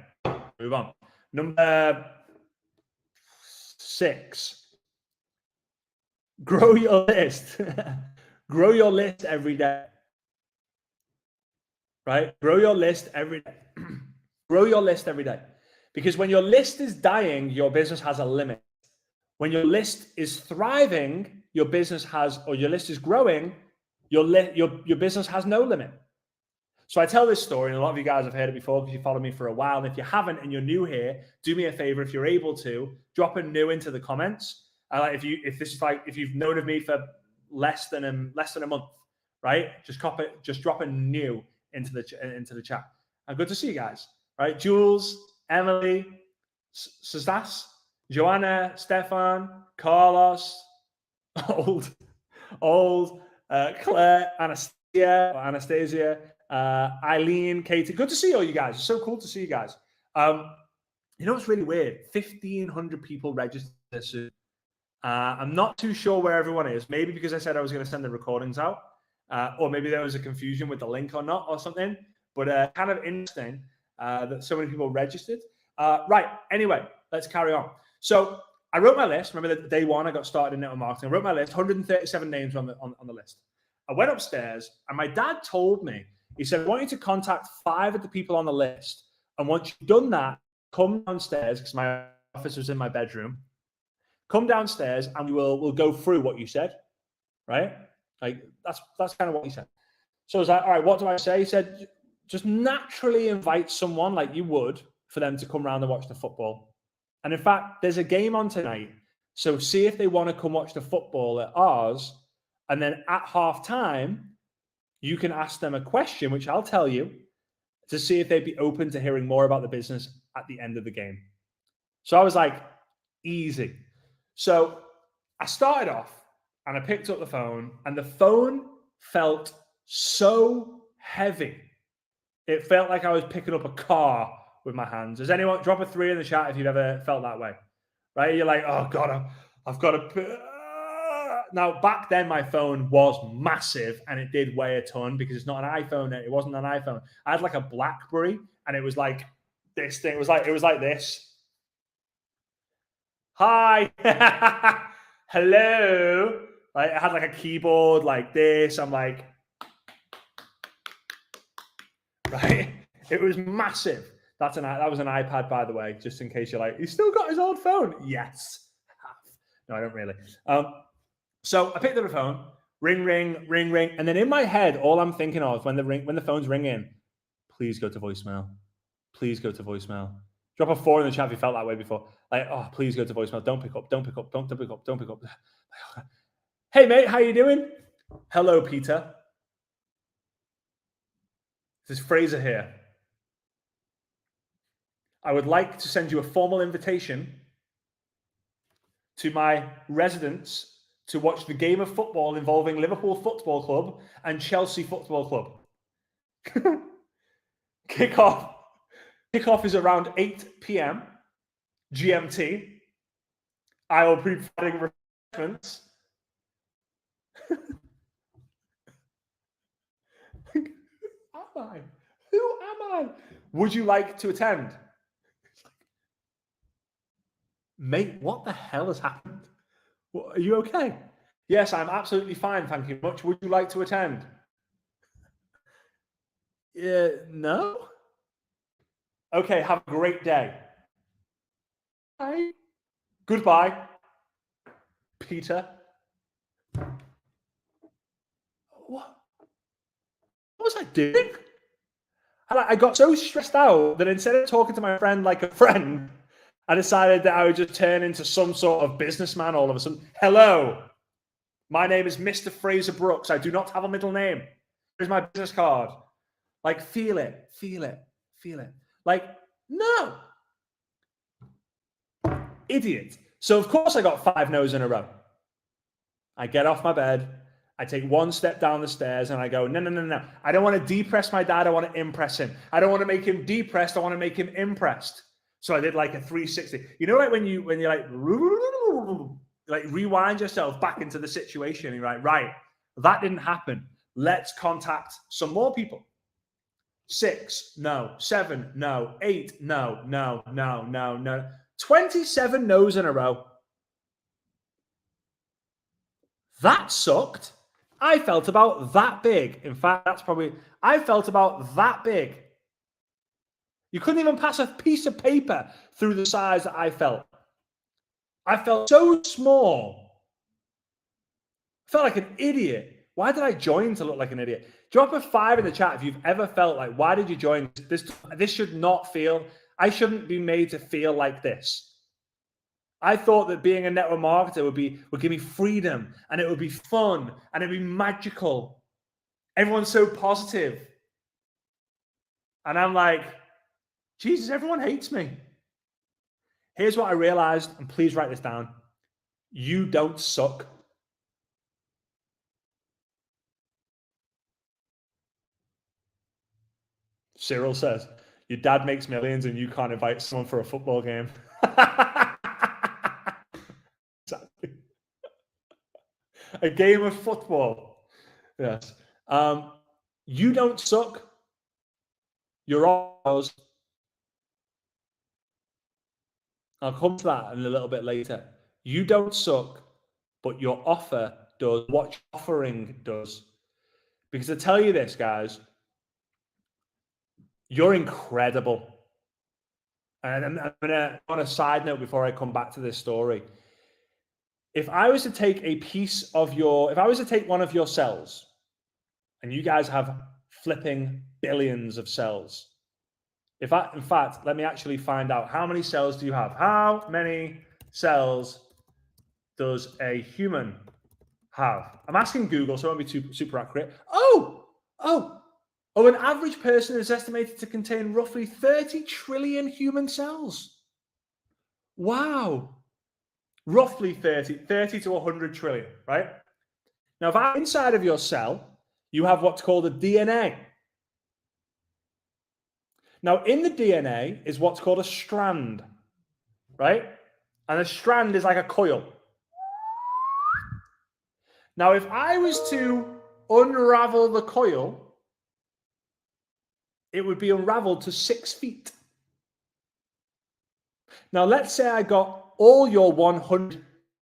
move on. Number 6, grow your list. Grow your list every day, right? Grow your list every day. Grow your list every day. Because when your list is dying, your business has a limit. When your list is thriving, your business has, or your list is growing, your business has no limit. So I tell this story, and a lot of you guys have heard it before because you followed me for a while. And if you haven't and you're new here, do me a favor, if you're able to, drop a new into the comments. If you've known of me for less than a month, right? Just drop a new into the chat. And good to see you guys, right? Jules, Emily, Sastas, Joanna, Stefan, Carlos, old, Claire, Anastasia, Eileen, Katie. Good to see all you guys. It's so cool to see you guys. You know what's really weird? 1,500 people registered soon. I'm not too sure where everyone is. Maybe because I said I was going to send the recordings out, or maybe there was a confusion with the link or not or something. But kind of interesting that so many people registered. Right. Anyway, let's carry on. So I wrote my list. Remember that day one I got started in network marketing. I wrote my list. 137 names on the list. I went upstairs and my dad told me, he said, I want you to contact 5 of the people on the list. And once you've done that, come downstairs, because my office was in my bedroom. Come downstairs and we'll go through what you said, right? Like that's kind of what he said. So I was like, all right, what do I say? He said, just naturally invite someone like you would for them to come around and watch the football. And in fact, there's a game on tonight. So see if they want to come watch the football at ours. And then at halftime, you can ask them a question, which I'll tell you, to see if they'd be open to hearing more about the business at the end of the game. So I was like, easy. So I started off and I picked up the phone and the phone felt so heavy. It felt like I was picking up a car with my hands. Does anyone drop a 3 in the chat if you've ever felt that way? Right? You're like, oh God, I've got to. Now, back then, my phone was massive and it did weigh a ton because it's not an iPhone. It wasn't an iPhone. I had like a BlackBerry and it was like this thing. It was like this. Hi. Hello. Like, I had like a keyboard like this. I'm like, right. It was massive. That was an iPad, by the way, just in case you're like, he's still got his old phone. Yes. No, I don't really. So I picked up the phone, ring, ring, ring, ring. And then in my head, all I'm thinking of when the phone's ringing, please go to voicemail. Please go to voicemail. Drop a 4 in the chat if you felt that way before. Like, oh, please go to voicemail. Don't pick up. Don't pick up. Don't pick up. Don't pick up. Hey, mate, how you doing? Hello, Peter. This is Fraser here. I would like to send you a formal invitation to my residence to watch the game of football involving Liverpool Football Club and Chelsea Football Club. Kickoff is around 8 p.m. GMT. I will be providing refreshments. Who am I? Who am I? Would you like to attend? Mate, what the hell has happened? Are you okay? Yes, I'm absolutely fine, thank you much. Would you like to attend? No? Okay, have a great day. Bye. Goodbye, Peter. What was I doing? And I got so stressed out that instead of talking to my friend like a friend, I decided that I would just turn into some sort of businessman all of a sudden. Hello, my name is Mr. Fraser Brooks. I do not have a middle name. Here's my business card. Like, feel it, feel it, feel it. Like, no. Idiot. So, of course, I got 5 no's in a row. I get off my bed. I take 1 step down the stairs and I go, no. I don't want to depress my dad. I want to impress him. I don't want to make him depressed. I want to make him impressed. So I did like a 360. You know, like when you're like rewind yourself back into the situation. And you're like, right, that didn't happen. Let's contact some more people. 6, no. 7, no. 8, no. 27 no's in a row. That sucked. I felt about that big. In fact, I felt about that big. You couldn't even pass a piece of paper through the size that I felt. I felt so small. I felt like an idiot. Why did I join to look like an idiot? Drop a 5 in the chat if you've ever felt like, why did you join? This should not feel, I shouldn't be made to feel like this. I thought that being a network marketer would give me freedom and it would be fun and it'd be magical. Everyone's so positive. And I'm like, Jesus, everyone hates me. Here's what I realized, and please write this down. You don't suck. Cyril says, your dad makes millions and you can't invite someone for a football game. Exactly. A game of football. Yes. You don't suck. You're ours. I'll come to that in a little bit later. You don't suck, but your offer does. What your offering does. Because I tell you this, guys, you're incredible. And I'm going to, on a side note before I come back to this story, if I was to take one of your cells, and you guys have flipping billions of cells, in fact, let me actually find out, how many cells do you have? How many cells does a human have? I'm asking Google, so it won't be super accurate. An average person is estimated to contain roughly 30 trillion human cells. Wow. Roughly 30 to 100 trillion, right? Now, if inside of your cell, you have what's called a DNA. Now, in the DNA is what's called a strand, right? And a strand is like a coil. Now, if I was to unravel the coil, it would be unraveled to 6 feet. Now, let's say I got all your 100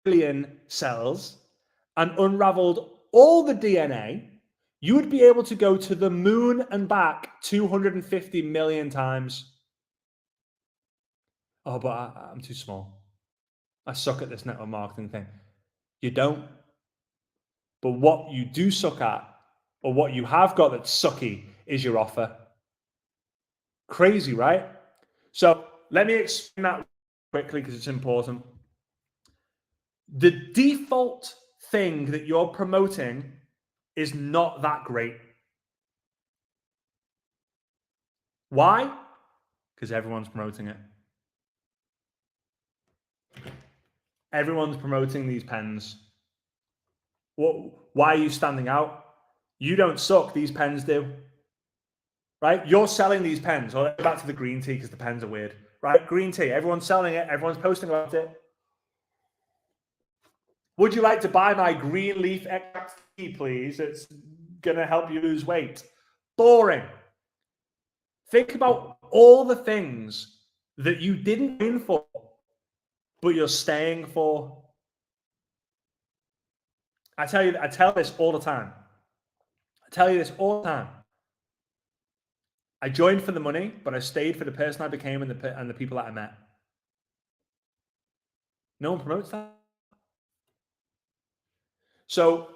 billion cells and unraveled all the DNA, you would be able to go to the moon and back 250 million times. Oh, but I'm too small. I suck at this network marketing thing. You don't. But what you do suck at, or what you have got that's sucky, is your offer. Crazy, right? So let me explain that quickly because it's important. The default thing that you're promoting is not that great. Why? Because everyone's promoting it. Everyone's promoting these pens. Why are you standing out? You don't suck, these pens do. Right? You're selling these pens. Or back to the green tea because the pens are weird. Right? Green tea. Everyone's selling it. Everyone's posting about it. Would you like to buy my green leaf extract tea, please? It's going to help you lose weight. Boring. Think about all the things that you didn't win for, but you're staying for. I tell this all the time. I tell you this all the time. I joined for the money, but I stayed for the person I became and the people that I met. No one promotes that. So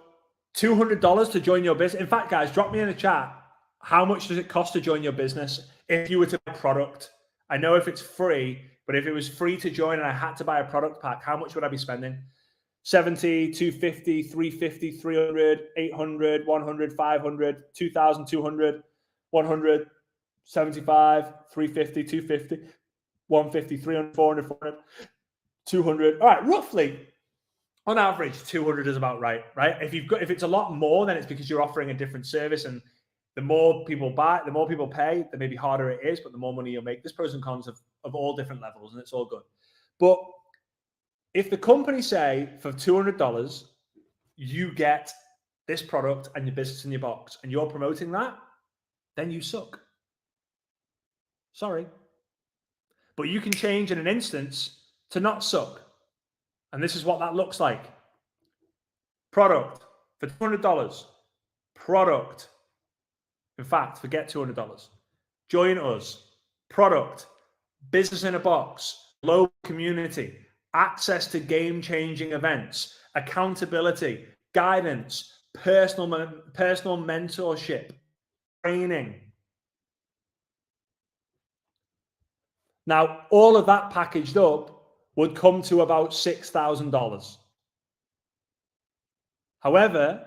$200 to join your business. In fact, guys, drop me in the chat. How much does it cost to join your business if you were to buy a product? I know if it's free, but if it was free to join and I had to buy a product pack, how much would I be spending? 70, 250, 350, 300, 800, 100, 500, 2,200, 100, 75, 350, 250, 150, 300, 400, 400, 200. All right, roughly on average, 200 is about right? If it's a lot more, then it's because you're offering a different service, and the more people buy, the more people pay, the maybe harder it is, but the more money you'll make. There's pros and cons of all different levels, and it's all good. But if the company say for $200, you get this product and your business in your box, and you're promoting that, then you suck. Sorry. But you can change in an instance to not suck. And this is what that looks like. Product for $200. Product. In fact, forget $200. Join us. Product. Business in a box. Low community. Access to game-changing events. Accountability. Guidance. Personal mentorship. Training. Now, all of that packaged up would come to about $6,000. However,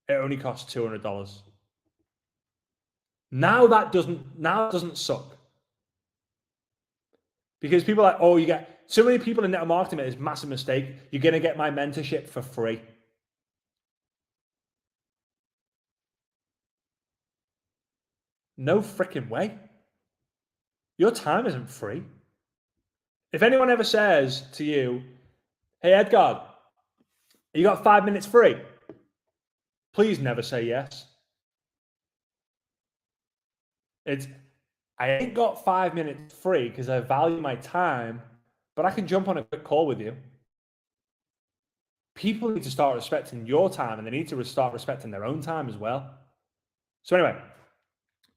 it only costs $200. Now that doesn't suck. Because people are like, oh, you get so many people in network marketing, it's a massive mistake. You're going to get my mentorship for free. No freaking way. Your time isn't free. If anyone ever says to you, hey, Edgar, you got 5 minutes free? Please never say yes. I ain't got 5 minutes free because I value my time, but I can jump on a quick call with you. People need to start respecting your time, and they need to start respecting their own time as well. So anyway,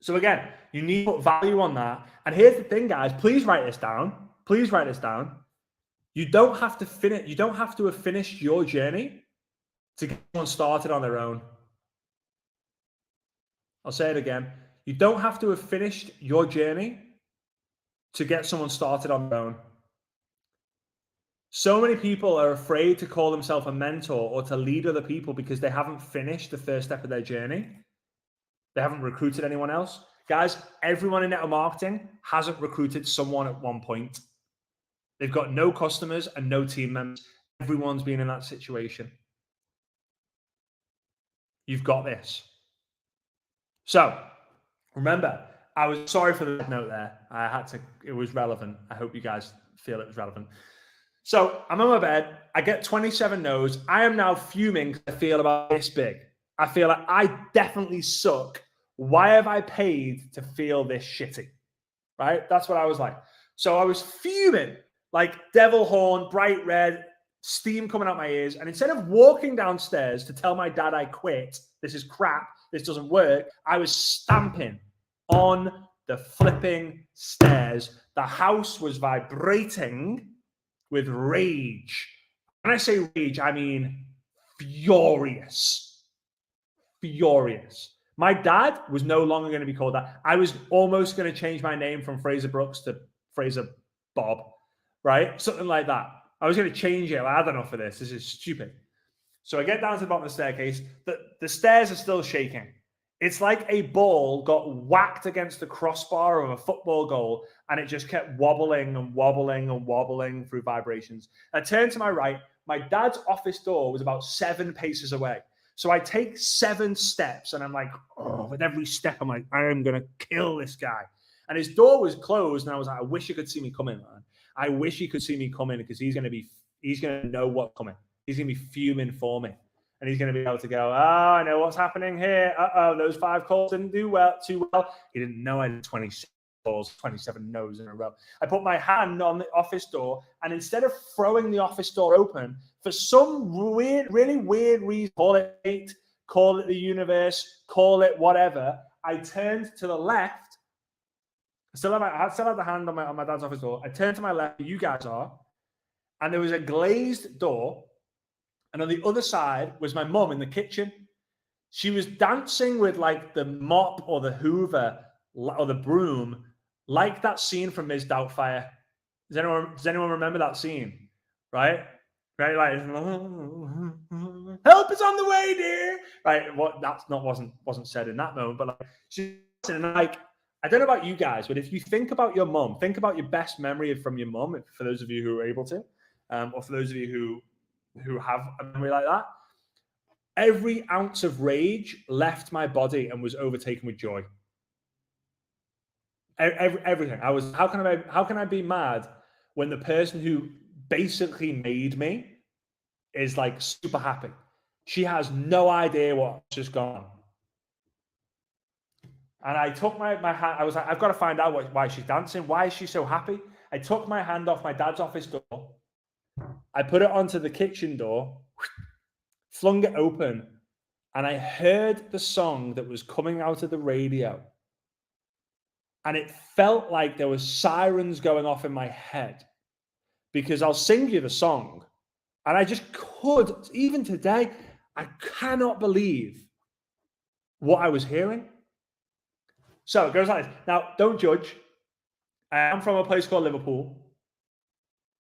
so again, you need to put value on that. And here's the thing, guys, please write this down. Please write this down. You don't have to finish. You don't have to have finished your journey to get someone started on their own. I'll say it again. You don't have to have finished your journey to get someone started on their own. So many people are afraid to call themselves a mentor or to lead other people because they haven't finished the first step of their journey. They haven't recruited anyone else. Guys, everyone in network marketing hasn't recruited someone at one point. They've got no customers and no team members. Everyone's been in that situation. You've got this. So remember, I was sorry for the note there. It was relevant. I hope you guys feel it was relevant. So I'm on my bed. I get 27 no's. I am now fuming because I feel about this big. I feel like I definitely suck. Why have I paid to feel this shitty? Right? That's what I was like. So I was fuming, like devil horn, bright red, steam coming out my ears. And instead of walking downstairs to tell my dad I quit, this is crap, this doesn't work, I was stamping on the flipping stairs. The house was vibrating with rage. When I say rage, I mean furious. Furious. My dad was no longer going to be called that. I was almost going to change my name from Fraser Brooks to Fraser Bob, right? Something like that. I was going to change it. I had enough of this. This is stupid. So I get down to the bottom of the staircase. The stairs are still shaking. It's like a ball got whacked against the crossbar of a football goal, and it just kept wobbling and wobbling and wobbling through vibrations. I turned to my right. My dad's office door was about 7 paces away. So I take 7 steps, and I'm like, oh, with every step, I'm like, I am going to kill this guy. And his door was closed, and I was like, I wish he could see me coming, man. I wish he could see me coming, because he's going to know what's coming. He's going to be fuming for me. And he's going to be able to go, oh, I know what's happening here. Uh-oh, those 5 calls didn't do too well. He didn't know I had 26 calls, 27 no's in a row. I put my hand on the office door, and instead of throwing the office door open, for some really weird reason, call it fate, call it the universe, call it whatever, I turned to the left. I still had the hand on my dad's office door. I turned to my left, where you guys are, and there was a glazed door. And on the other side was my mum in the kitchen. She was dancing with like the mop or the hoover or the broom, like that scene from Ms. Doubtfire. Does anyone remember that scene? Right? Right? Like, help is on the way, dear. Right? What wasn't said in that moment, but like she's like, I don't know about you guys, but if you think about your mum, think about your best memory from your mum, for those of you who are able to, or for those of you who have a memory like that. Every ounce of rage left my body and was overtaken with joy. Everything. I was, how can I be mad when the person who basically made me is like super happy? She has no idea what's just gone. And I took my hand. I was like, I've got to find out why she's dancing. Why is she so happy? I took my hand off my dad's office door. I put it onto the kitchen door, flung it open, and I heard the song that was coming out of the radio. And it felt like there was sirens going off in my head, because I'll sing you the song. And I just could, even today, I cannot believe what I was hearing. So it goes like this. Now, don't judge. I'm from a place called Liverpool.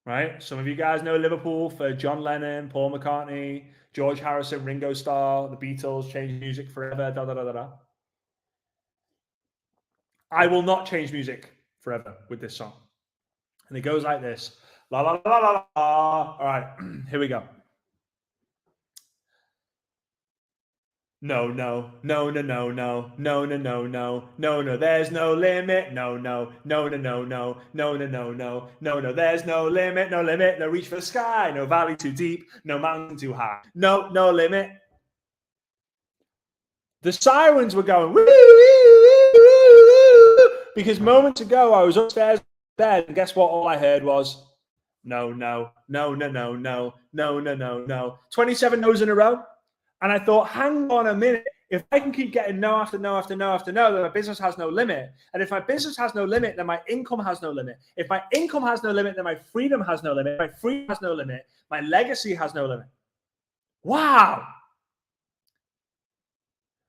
Right? Some of you guys know Liverpool for John Lennon, Paul McCartney, George Harrison, Ringo Starr, the Beatles, changed music forever, da da da da da. I will not change music forever with this song. And it goes like this. La la la la la. All right, here we go. No, no, no, no, no, no, no, no, no, no, no, no, there's no limit. No, no, no, no, no, no, no, no, no, no, no, no, there's no limit, no limit, no reach for the sky, no valley too deep, no mountain too high, no, no limit. The sirens were going, woo, woo, woo, woo, because moments ago I was upstairs in bed, and guess what? All I heard was, no, no, no, no, no, no, no, no, no, no, 27 no's in a row. And I thought, hang on a minute. If I can keep getting no after no after no after no, then my business has no limit. And if my business has no limit, then my income has no limit. If my income has no limit, then my freedom has no limit. My freedom has no limit. My legacy has no limit. Wow.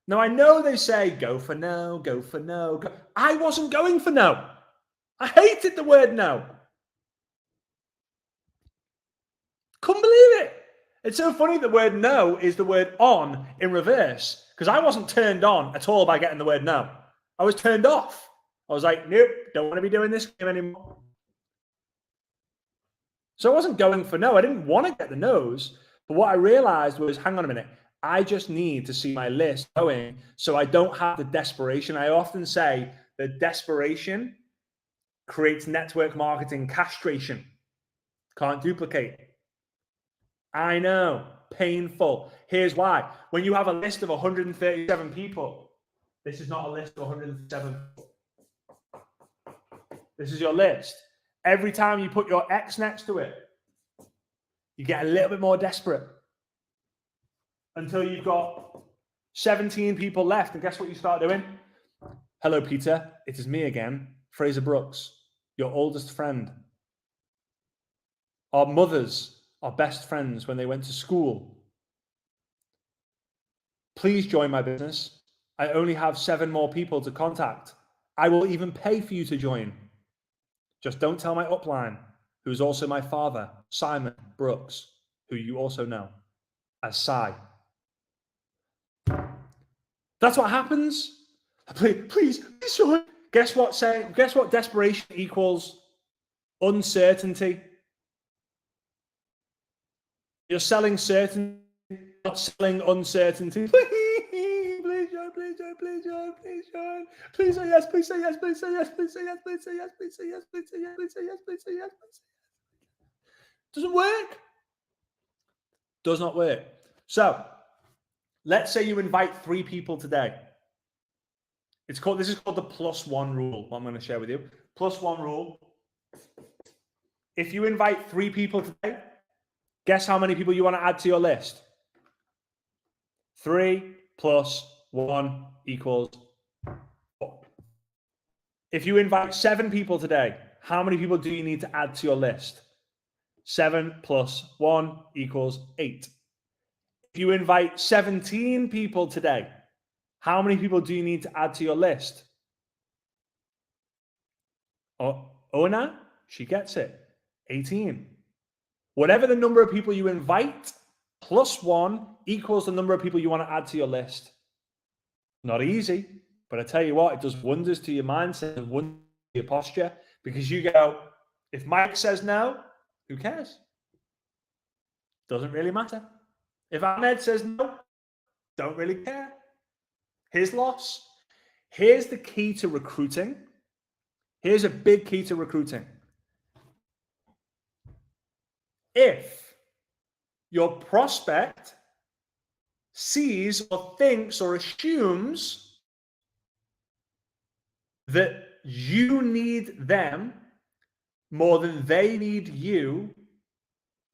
Now, I know they say, go for no, go for no. I wasn't going for no. I hated the word no. Couldn't believe it. It's so funny the word no is the word on in reverse, because I wasn't turned on at all by getting the word no. I was turned off. I was like, nope, don't want to be doing this game anymore. So I wasn't going for no. I didn't want to get the no's. But what I realized was, hang on a minute. I just need to see my list going so I don't have the desperation. I often say that desperation creates network marketing castration. Can't duplicate. I know, painful. Here's why. When you have a list of 137 people, this is not a list of 137 people. This is your list. Every time you put your X next to it, you get a little bit more desperate until you've got 17 people left. And guess what you start doing? Hello, Peter. It is me again, Fraser Brooks, your oldest friend. Our mothers are best friends when they went to school. Please join my business. I only have 7 more people to contact. I will even pay for you to join. Just don't tell my upline, who is also my father, Simon Brooks, who you also know as Si. That's what happens. Please join. Guess what desperation equals? Uncertainty. You're selling certainty, not selling uncertainty. Please join, please join, please join, please join. Please say yes, please say yes, please say yes, please say yes, please say yes, please say yes, please say yes, please say yes, please say yes, please say yes. Doesn't work. Does not work. So let's say you invite 3 people today. This is called the +1 rule, what I'm going to share with you. +1 rule. If you invite 3 people today, guess how many people you want to add to your list? 3 + 1 = 4. If you invite 7 people today, how many people do you need to add to your list? 7 + 1 = 8. If you invite 17 people today, how many people do you need to add to your list? Oh, Ona, she gets it. 18. Whatever the number of people you invite, +1 equals the number of people you want to add to your list. Not easy, but I tell you what, it does wonders to your mindset and wonders to your posture, because you go, if Mike says no, who cares? Doesn't really matter. If Ahmed says no, don't really care. His loss. Here's the key to recruiting. Here's a big key to recruiting. If your prospect sees or thinks or assumes that you need them more than they need you,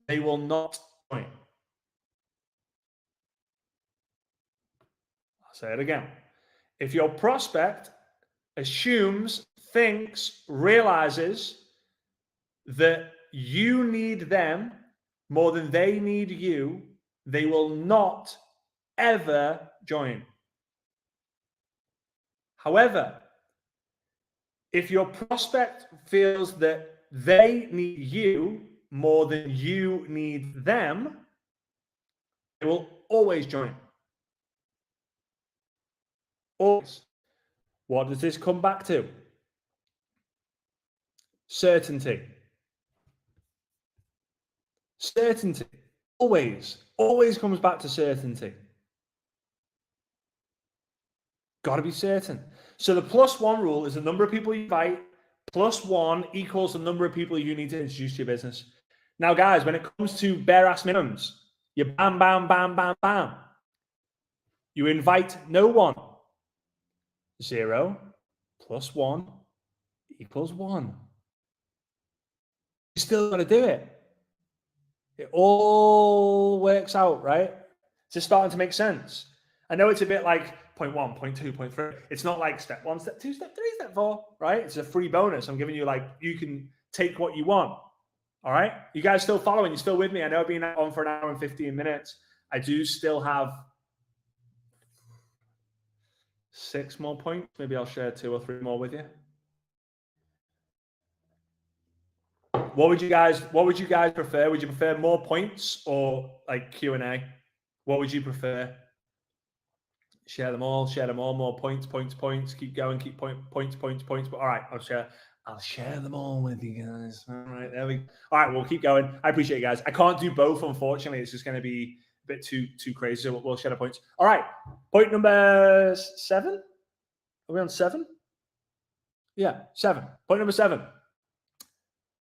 they will not join. I'll say it again. If your prospect assumes, thinks, realizes that you need them more than they need you, they will not ever join. However, if your prospect feels that they need you more than you need them, they will always join. Always. What does this come back to? Certainty. Certainty. Always comes back to certainty. Got to be certain. So the +1 rule is the number of people you invite, +1 equals the number of people you need to introduce to your business. Now, guys, when it comes to bare ass minimums, you bam, bam, bam, bam, bam. You invite no one. 0 + 1 = 1. You still got to do it. It all works out, right? It's just starting to make sense. I know it's a bit like point 1, point 2, point 3. It's not like step 1, step 2, step 3, step 4, right? It's a free bonus. I'm giving you, like, you can take what you want. All right. You guys still following? You still with me? I know I've been on for 1 hour and 15 minutes. I do still have 6 more points. Maybe I'll share 2 or 3 more with you. What would you guys prefer? Would you prefer more points or like Q&A? What would you prefer? Share them all, more points, keep going, keep points. But all right, I'll share them all with you guys. All right, there we go. All right, we'll keep going. I appreciate you guys. I can't do both, unfortunately. It's just going to be a bit too crazy. So we'll share the points. All right, point number 7. Are we on 7? Yeah, 7. Point number 7.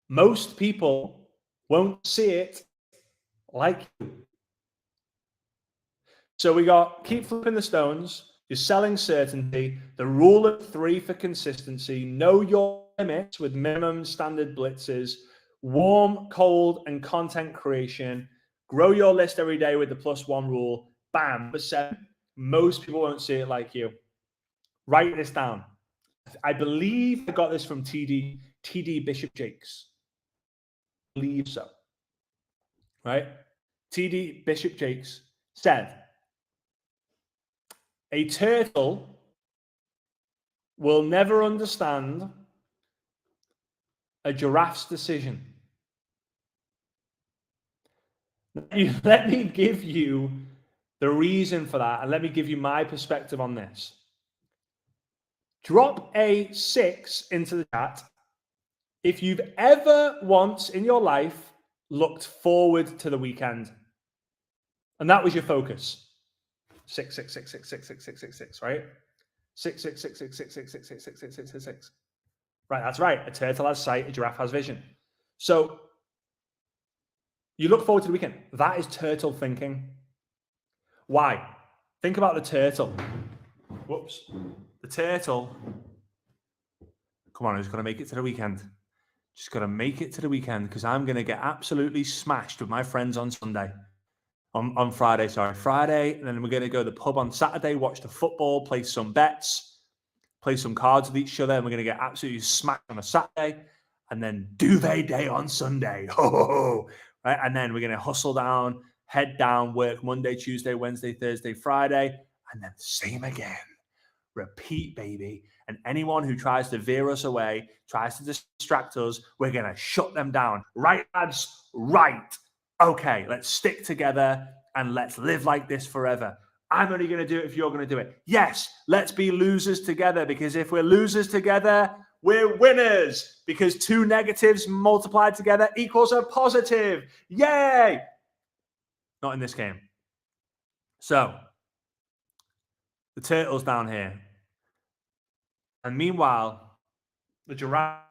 Most people won't see it like you. So we got keep flipping the stones. You're selling certainty. The rule of 3 for consistency. Know your limits with minimum standard blitzes. Warm, cold, and content creation. Grow your list every day with the +1 rule. Bam. Number 7. Most people won't see it like you. Write this down. I believe I got this from TD Bishop Jakes. I believe so. Right? TD Bishop Jakes said, a turtle will never understand a giraffe's decision. Let me give you the reason for that, and let me give you my perspective on this. Drop a 6 into the chat if you've ever once in your life looked forward to the weekend, and that was your focus. 6, 6, 6, 6, 6, 6, 6, 6, 6, right? 6, 6, 6, 6, 6, 6, 6, 6, 6, 6, 6, 6, 6. Right, that's right. A turtle has sight, a giraffe has vision. So you look forward to the weekend. That is turtle thinking. Why? Think about the turtle. Whoops. The turtle. Come on, who's going to make it to the weekend? Just got to make it to the weekend because I'm going to get absolutely smashed with my friends on Sunday. On Friday, and then we're going to go to the pub on Saturday, watch the football, play some bets, play some cards with each other, and we're going to get absolutely smacked on a Saturday, and then duvet day on Sunday. Right? And then we're going to hustle down, head down, work Monday, Tuesday, Wednesday, Thursday, Friday, and then same again. Repeat, baby. And anyone who tries to veer us away, tries to distract us, we're going to shut them down. Right, lads? Right. Okay, let's stick together and let's live like this forever. I'm only going to do it if you're going to do it. Yes, let's be losers together, because if we're losers together, we're winners, because 2 negatives multiplied together equals a positive. Yay! Not in this game. So, the turtle's down here. And meanwhile, the giraffe.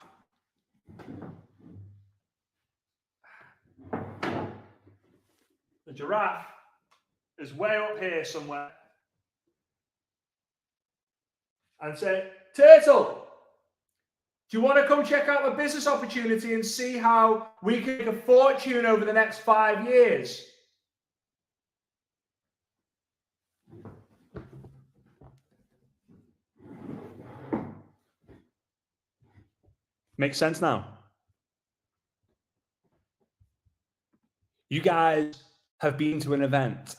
The giraffe is way up here somewhere. And said, turtle, do you want to come check out a business opportunity and see how we can make a fortune over the next 5 years? Makes sense now? You guys have been to an event.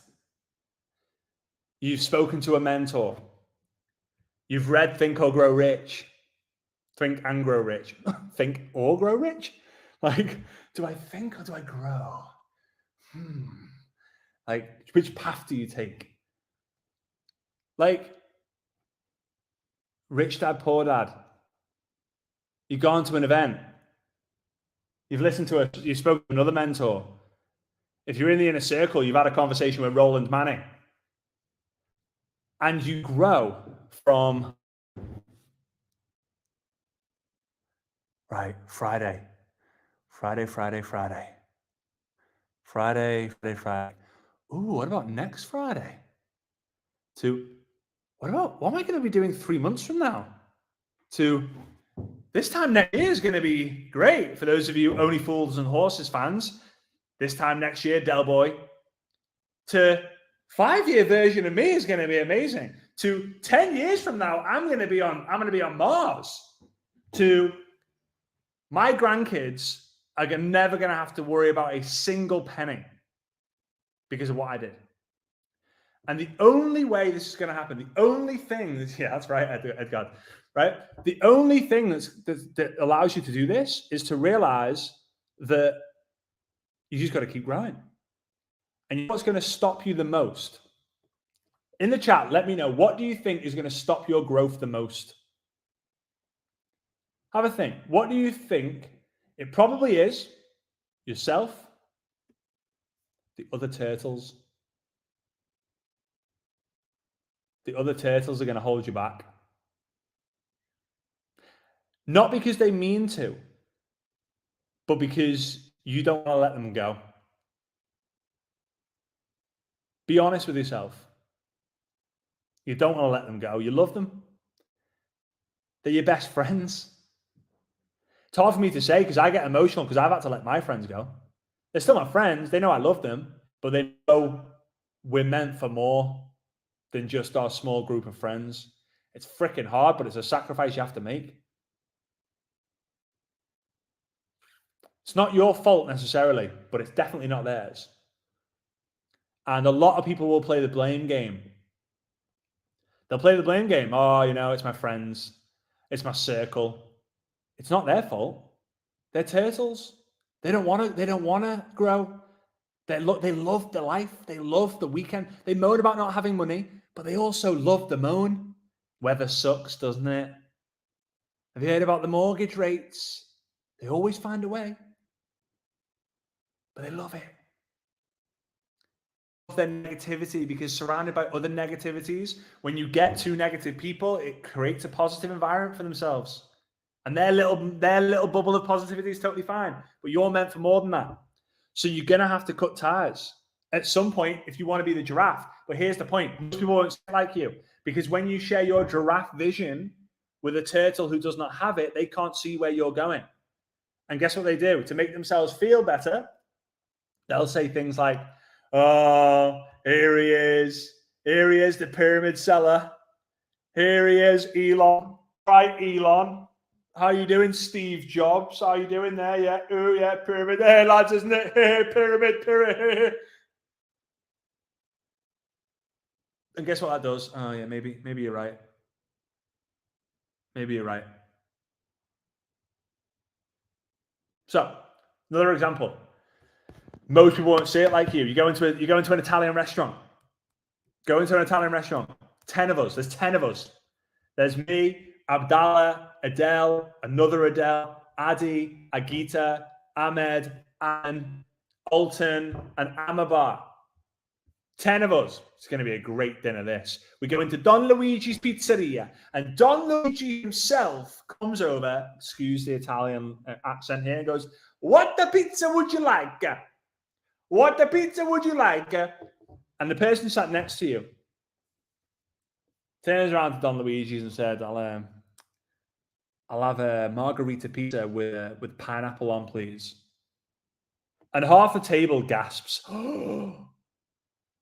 You've spoken to a mentor. You've read Think or Grow Rich. Think and Grow Rich. Think or Grow Rich? Like, do I think or do I grow? Like, which path do you take? Like, Rich Dad, Poor Dad. You've gone to an event. You've listened to you've spoken to another mentor. If you're in the inner circle, you've had a conversation with Roland Manning. And you grow from, right, Friday. Ooh, what about next Friday? To, what am I going to be doing 3 months from now? To, this time next year is going to be great for those of you Only Fools and Horses fans. This time next year, Del Boy. To 5-year version of me is going to be amazing. To 10 years from now, I'm going to be on Mars. To my grandkids are never going to have to worry about a single penny because of what I did. And the only way this is going to happen, the only thing that, yeah, that's right, Edgar, right? The only thing that allows you to do this is to realize that you just got to keep growing. And you know what's going to stop you the most? In the chat, let me know, what do you think is going to stop your growth the most? Have a think. What do you think? It probably is yourself, the other turtles. The other turtles are going to hold you back. Not because they mean to, but because you don't want to let them go. Be honest with yourself. You don't want to let them go. You love them. They're your best friends. It's hard for me to say because I get emotional because I've had to let my friends go. They're still my friends. They know I love them, but they know we're meant for more than just our small group of friends. It's freaking hard, but it's a sacrifice you have to make. It's not your fault necessarily, but it's definitely not theirs. And a lot of people will play the blame game. They'll play the blame game. Oh, it's my friends. It's my circle. It's not their fault. They're turtles. They don't want to grow. They love the life. They love the weekend. They moan about not having money, but they also love the moan. Weather sucks, doesn't it? Have you heard about the mortgage rates? They always find a way. But they love it. Their negativity, because surrounded by other negativities, when you get two negative people, it creates a positive environment for themselves. And their little bubble of positivity is totally fine. But you're meant for more than that. So you're going to have to cut ties at some point if you want to be the giraffe. But here's the point. Most people won't like you, because when you share your giraffe vision with a turtle who does not have it, they can't see where you're going. And guess what they do? To make themselves feel better, they'll say things like, oh, here he is. Here he is, the pyramid seller. Here he is, Elon. Right, Elon. How you doing, Steve Jobs? How you doing there? Yeah, oh yeah, pyramid. Hey, lads, isn't it? Hey, pyramid. And guess what that does? Oh yeah, maybe you're right. Maybe you're right. So, another example. Most people won't say it like you. You go into an Italian restaurant. Go into an Italian restaurant. 10 of us. There's 10 of us. There's me, Abdallah, Adele, another Adele, Adi, Agita, Ahmed, and Alton, and Amabar. 10 of us. It's going to be a great dinner, this. We go into Don Luigi's Pizzeria, and Don Luigi himself comes over, excuse the Italian accent here, and goes, what the pizza would you like? What the pizza would you like? And the person sat next to you turns around to Don Luigi's and said, I'll have a margarita pizza with pineapple on, please. And half the table gasps.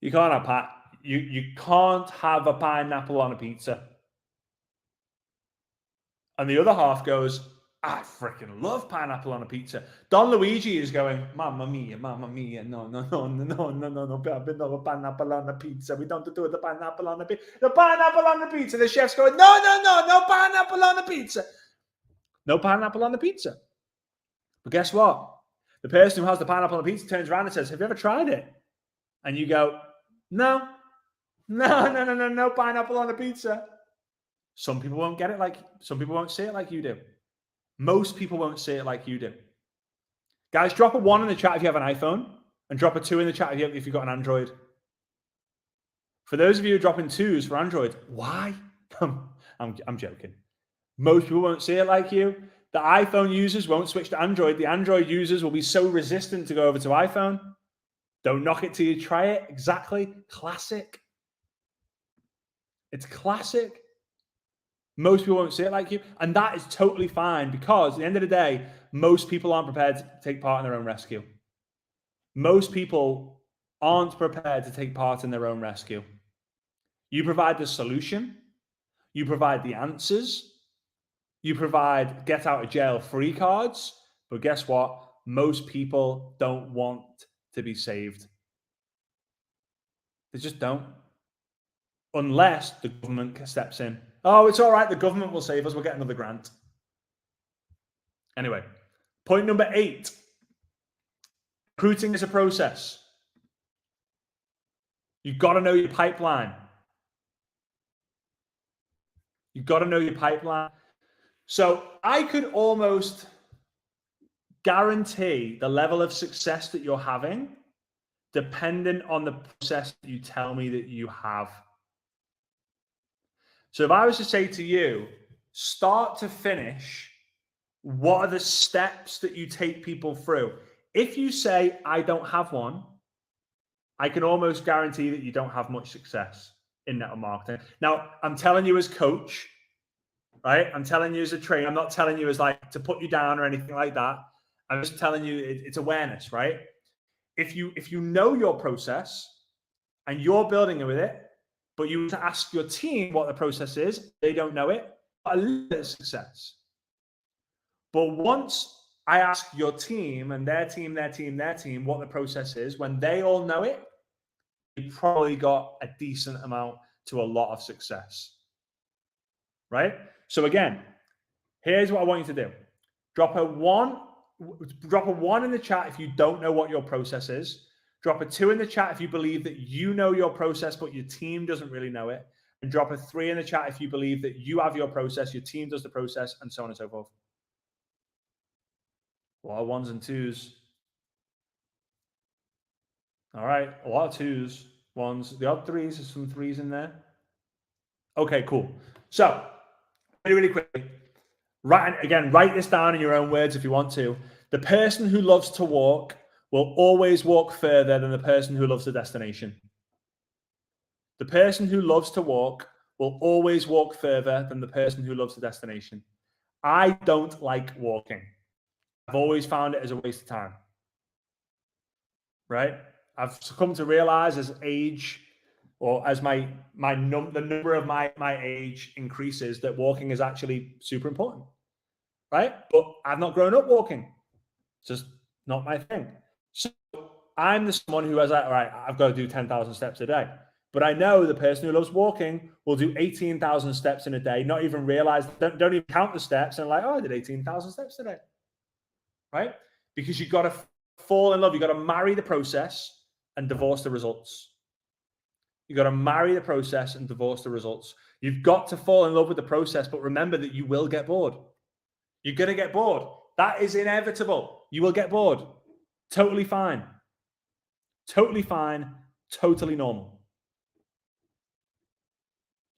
You can't have a pineapple on a pizza. And the other half goes, I freaking love pineapple on a pizza. Don Luigi is going, Mamma mia, no, pineapple on the pizza. We don't do the pineapple on the pizza. The pineapple on the pizza. The chef's going, no pineapple on the pizza. No pineapple on the pizza. But guess what? The person who has the pineapple on the pizza turns around and says, have you ever tried it? And you go, no pineapple on the pizza. Some people won't get it some people won't say it like you do. Most people won't say it like you do. Guys, drop a 1 in the chat if you have an iPhone, and drop a 2 in the chat if you've got an Android. For those of you dropping 2s for Android, why? I'm joking. Most people won't say it like you. The iPhone users won't switch to Android. The Android users will be so resistant to go over to iPhone. Don't knock it till you try it. Exactly. Classic. It's classic. Most people won't say it like you. And that is totally fine, because at the end of the day, most people aren't prepared to take part in their own rescue. Most people aren't prepared to take part in their own rescue. You provide the solution. You provide the answers. You provide get out of jail free cards. But guess what? Most people don't want to be saved. They just don't. Unless the government steps in. Oh, it's all right. The government will save us. We'll get another grant. Anyway, point number 8. Recruiting is a process. You've got to know your pipeline. You've got to know your pipeline. So I could almost guarantee the level of success that you're having dependent on the process that you tell me that you have. So if I was to say to you, start to finish, what are the steps that you take people through? If you say, I don't have one, I can almost guarantee that you don't have much success in network marketing. Now, I'm telling you as coach, right? I'm telling you as a trainer. I'm not telling you as like to put you down or anything like that. I'm just telling you it's awareness, right? If you know your process and you're building with it, but you want to ask your team what the process is. They don't know it. A little bit of success. But once I ask your team and their team what the process is, when they all know it, you probably got a decent amount to a lot of success. Right? So again, here's what I want you to do. Drop a one in the chat if you don't know what your process is. Drop a 2 in the chat if you believe that you know your process, but your team doesn't really know it. And drop a 3 in the chat if you believe that you have your process, your team does the process, and so on and so forth. A lot of 1s and 2s. All right, a lot of 2s, 1s. The odd 3s, there's some 3s in there. Okay, cool. So, really quickly, write this down in your own words if you want to. The person who loves to walk will always walk further than the person who loves the destination. The person who loves to walk will always walk further than the person who loves the destination. I don't like walking. I've always found it as a waste of time. Right? I've come to realize as age, or as the number of my age increases, that walking is actually super important. Right? But I've not grown up walking. It's just not my thing. So I'm the someone who has, all right, I've got to do 10,000 steps a day. But I know the person who loves walking will do 18,000 steps in a day, not even realize, don't even count the steps, and like, oh, I did 18,000 steps today. Right? Because you've got to fall in love. You've got to marry the process and divorce the results. You've got to marry the process and divorce the results. You've got to fall in love with the process, but remember that you will get bored. You're going to get bored. That is inevitable. You will get bored. Totally fine. Totally fine. Totally normal.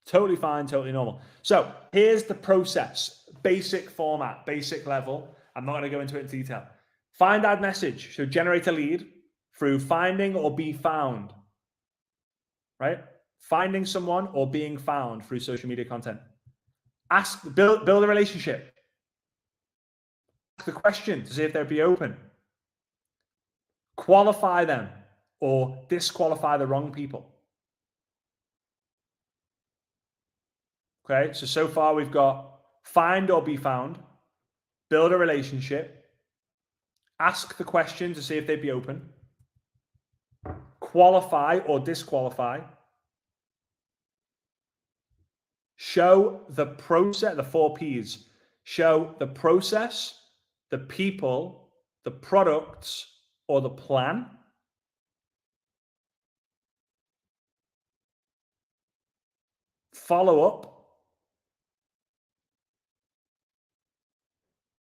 Totally fine. Totally normal. So here's the process. Basic format, basic level. I'm not going to go into it in detail. Find, add, message. So generate a lead through finding or be found. Right? Finding someone or being found through social media content. Build a relationship. Ask the question to see if they'll be open. Qualify them or disqualify the wrong people. Okay, so far we've got find or be found, build a relationship, ask the question to see if they'd be open, qualify or disqualify, show the process, the 4 Ps, show the process, the people, the products, or the plan. Follow up.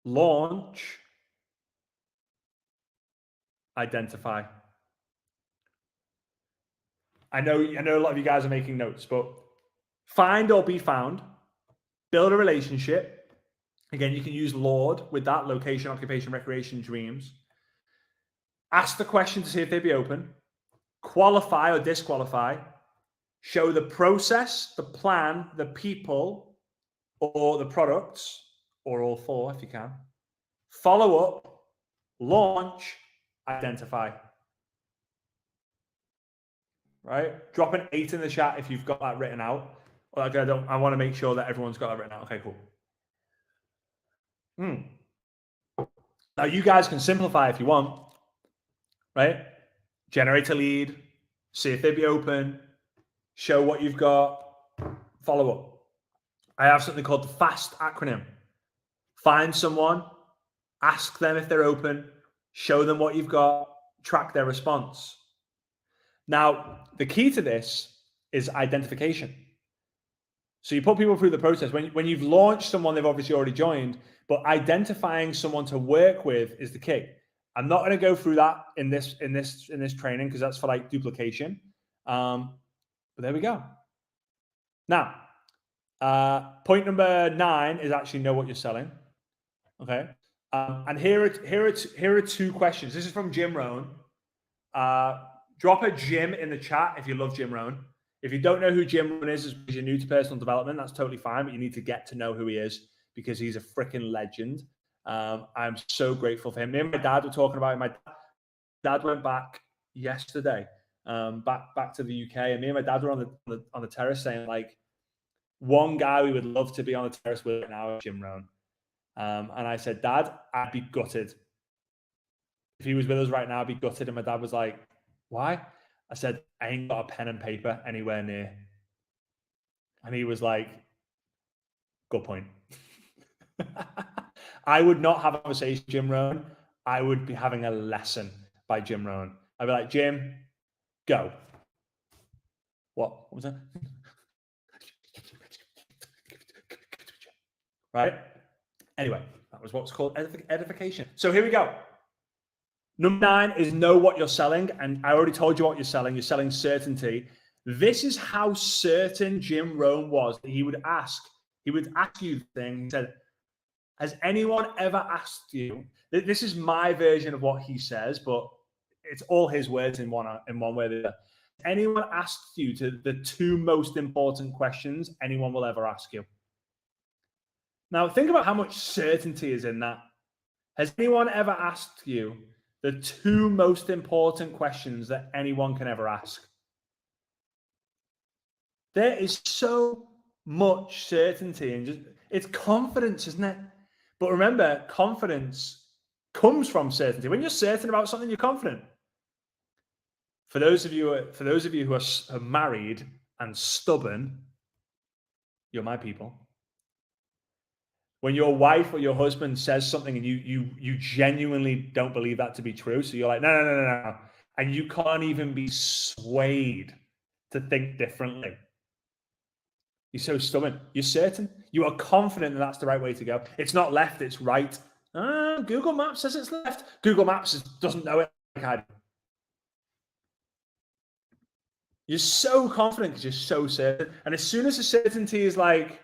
Launch. Identify. I know a lot of you guys are making notes, but find or be found, build a relationship. Again, you can use Lord with that: location, occupation, recreation, dreams. Ask the question to see if they'd be open. Qualify or disqualify. Show the process, the plan, the people, or the products, or all 4 if you can. Follow up, launch, identify. Right? Drop an 8 in the chat if you've got that written out. Like, I want to make sure that everyone's got that written out. Okay, cool. Now you guys can simplify if you want. Right? Generate a lead, see if they'd be open, show what you've got, follow up. I have something called the FAST acronym. Find someone, ask them if they're open, show them what you've got, track their response. Now, the key to this is identification. So you put people through the process. When you've launched someone, they've obviously already joined, but identifying someone to work with is the key. I'm not going to go through that in this training because that's for like duplication. But there we go. Now, point number 9 is actually know what you're selling. Okay. And here are 2 questions. This is from Jim Rohn. Drop a Jim in the chat if you love Jim Rohn. If you don't know who Jim Rohn is because you're new to personal development, that's totally fine, but you need to get to know who he is because he's a freaking legend. I'm so grateful for him. Me and my dad were talking about it. My dad went back yesterday back to the UK, and me and my dad were on the terrace saying, like, one guy we would love to be on the terrace with now is Jim Rohn. And I said, Dad, I'd be gutted. If he was with us right now, I'd be gutted. And my dad was like, why? I said, I ain't got a pen and paper anywhere near. And he was like, good point. I would not have a conversation with Jim Rohn. I would be having a lesson by Jim Rohn. I'd be like, Jim, go. What was that? Right? Anyway, that was what's called edification. So here we go. Number 9 is know what you're selling. And I already told you what you're selling. You're selling certainty. This is how certain Jim Rohn was that he would ask you the thing. He said, has anyone ever asked you? This is my version of what he says, but it's all his words in one way or the other. Anyone asked you the 2 most important questions anyone will ever ask you? Now, think about how much certainty is in that. Has anyone ever asked you the 2 most important questions that anyone can ever ask? There is so much certainty and it's confidence, isn't it? But remember, confidence comes from certainty. When you're certain about something, you're confident. For those of you who are married and stubborn, you're my people. When your wife or your husband says something and you genuinely don't believe that to be true, so you're like, no, and you can't even be swayed to think differently. You're so stubborn. You're certain. You are confident that that's the right way to go. It's not left, it's right. Google Maps says it's left. Google Maps doesn't know it like I do. You're so confident because you're so certain. And as soon as the certainty is like,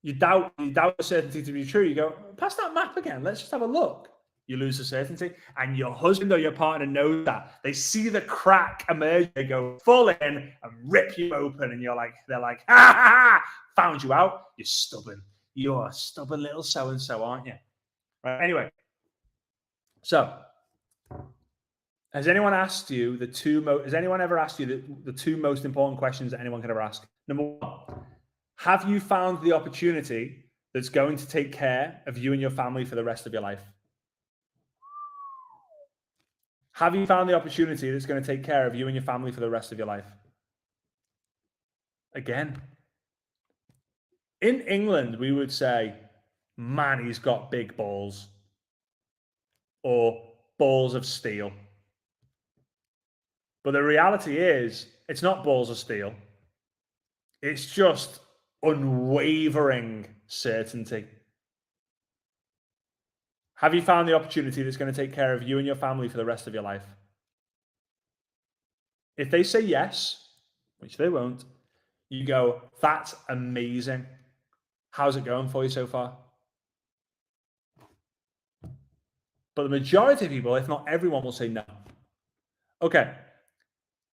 you doubt the certainty to be true, you go, pass that map again. Let's just have a look. You lose the certainty. And your husband or your partner knows that. They see the crack emerge. They go full in and rip you open. And they're like, ha, found you out. You're stubborn. You're a stubborn little so-and-so, aren't you? Right. Anyway. So, has anyone ever asked you the 2 most important questions that anyone can ever ask? Number 1, have you found the opportunity that's going to take care of you and your family for the rest of your life? Have you found the opportunity that's going to take care of you and your family for the rest of your life? Again, in England, we would say, man, he's got big balls, or balls of steel. But the reality is, it's not balls of steel. It's just unwavering certainty. Have you found the opportunity that's going to take care of you and your family for the rest of your life? If they say yes, which they won't, you go, that's amazing. How's it going for you so far? But the majority of people, if not everyone, will say no. Okay.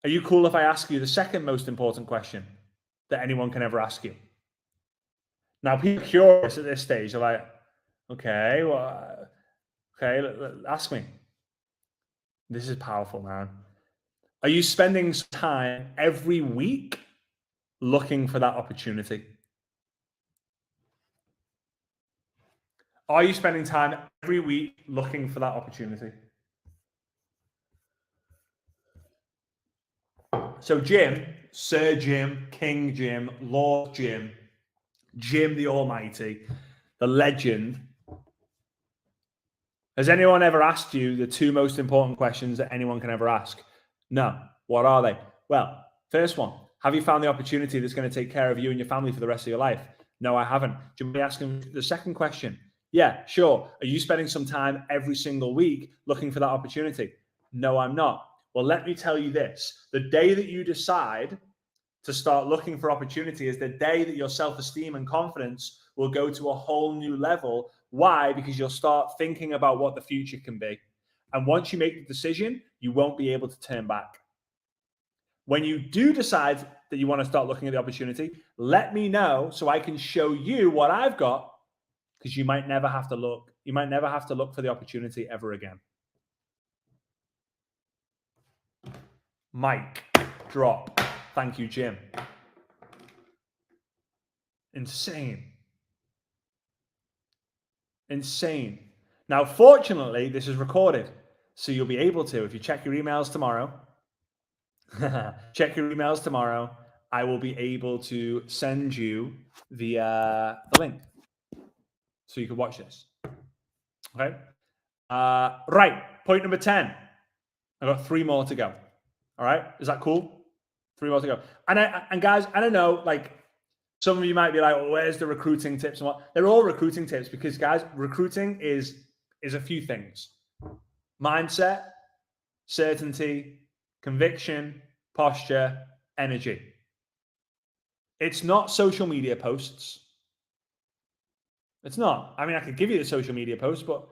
Are you cool if I ask you the second most important question that anyone can ever ask you? Now, people are curious at this stage. They're like, okay, well, okay, ask me. This is powerful, man. Are you spending time every week looking for that opportunity? Are you spending time every week looking for that opportunity? So Jim, Sir Jim, King Jim, Lord Jim, Jim the Almighty, the legend. Has anyone ever asked you the 2 most important questions that anyone can ever ask? No. What are they? Well, first one, have you found the opportunity that's going to take care of you and your family for the rest of your life? No, I haven't. Do you want me asking the second question? Yeah, sure. Are you spending some time every single week looking for that opportunity? No, I'm not. Well, let me tell you this. The day that you decide to start looking for opportunity is the day that your self-esteem and confidence will go to a whole new level. Why? Because you'll start thinking about what the future can be. And once you make the decision, you won't be able to turn back. When you do decide that you want to start looking at the opportunity, let me know so I can show you what I've got, because you might never have to look. You might never have to look for the opportunity ever again. Mic drop. Thank you, Jim. Insane. Insane. Now, fortunately, this is recorded. So you'll be able to, if you check your emails tomorrow, I will be able to send you the link so you can watch this. Okay. Right. Point number 10. I've got 3 more to go. All right. Is that cool? 3 more to go. And guys, I don't know, like some of you might be like, well, where's the recruiting tips and what? They're all recruiting tips because guys, recruiting is a few things. Mindset, certainty, conviction, posture, energy. It's not social media posts. It's not. I mean, I could give you the social media posts, but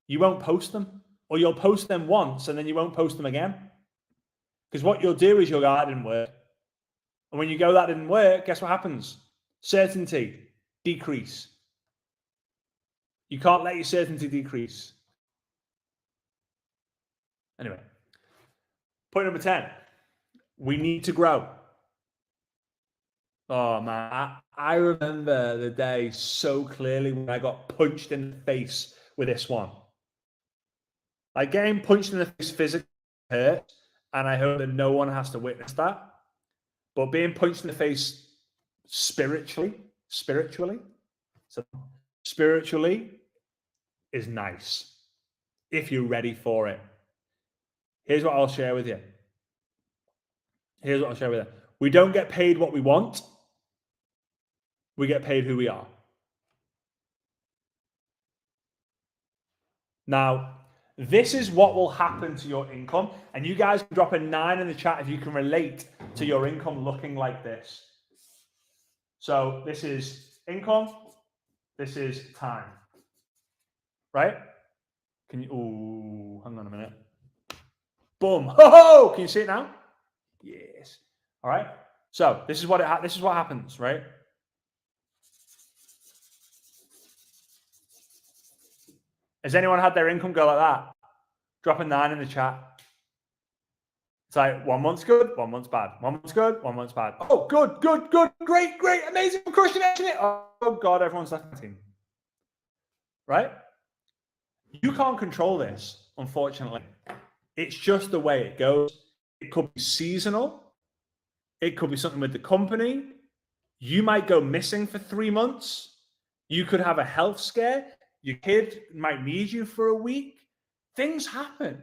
you won't post them, or you'll post them once and then you won't post them again. Because what you'll do is you'll go, that didn't work. And when you go, that didn't work, guess what happens? Certainty, decrease. You can't let your certainty decrease. Anyway, point number 10. We need to grow. Oh man, I remember the day so clearly when I got punched in the face with this one. Like getting punched in the face physically hurts, and I hope that no one has to witness that. But being punched in the face spiritually is nice if you're ready for it. Here's what I'll share with you. We don't get paid what we want. We get paid who we are. Now, this is what will happen to your income. And you guys can drop a 9 in the chat if you can relate to your income looking like this. So this is income. This is time. Right? Can you, oh, hang on a minute. Boom. Ho-ho! Can you see it now? Yes. All right. So this is what happens, right? Has anyone had their income go like that? Drop a 9 in the chat. It's like 1 month's good, 1 month's bad. 1 month's good, 1 month's bad. Oh, good, great, amazing, crushing it. Oh God, everyone's left my team. Right? You can't control this, unfortunately. It's just the way it goes. It could be seasonal. It could be something with the company. You might go missing for 3 months. You could have a health scare. Your kid might need you for a week. Things happen.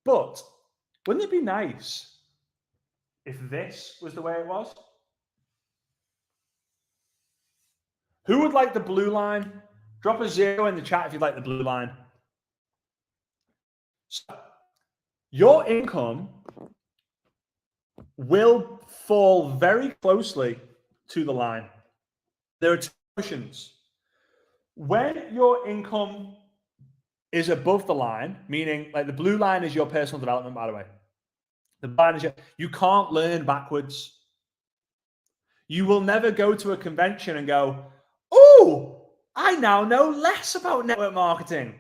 But wouldn't it be nice if this was the way it was? Who would like the blue line? Drop a 0 in the chat if you'd like the blue line. So, your income will fall very closely to the line. There are 2 options. When your income is above the line, meaning like the blue line is your personal development, by the way. The line is you can't learn backwards. You will never go to a convention and go, oh, I now know less about network marketing.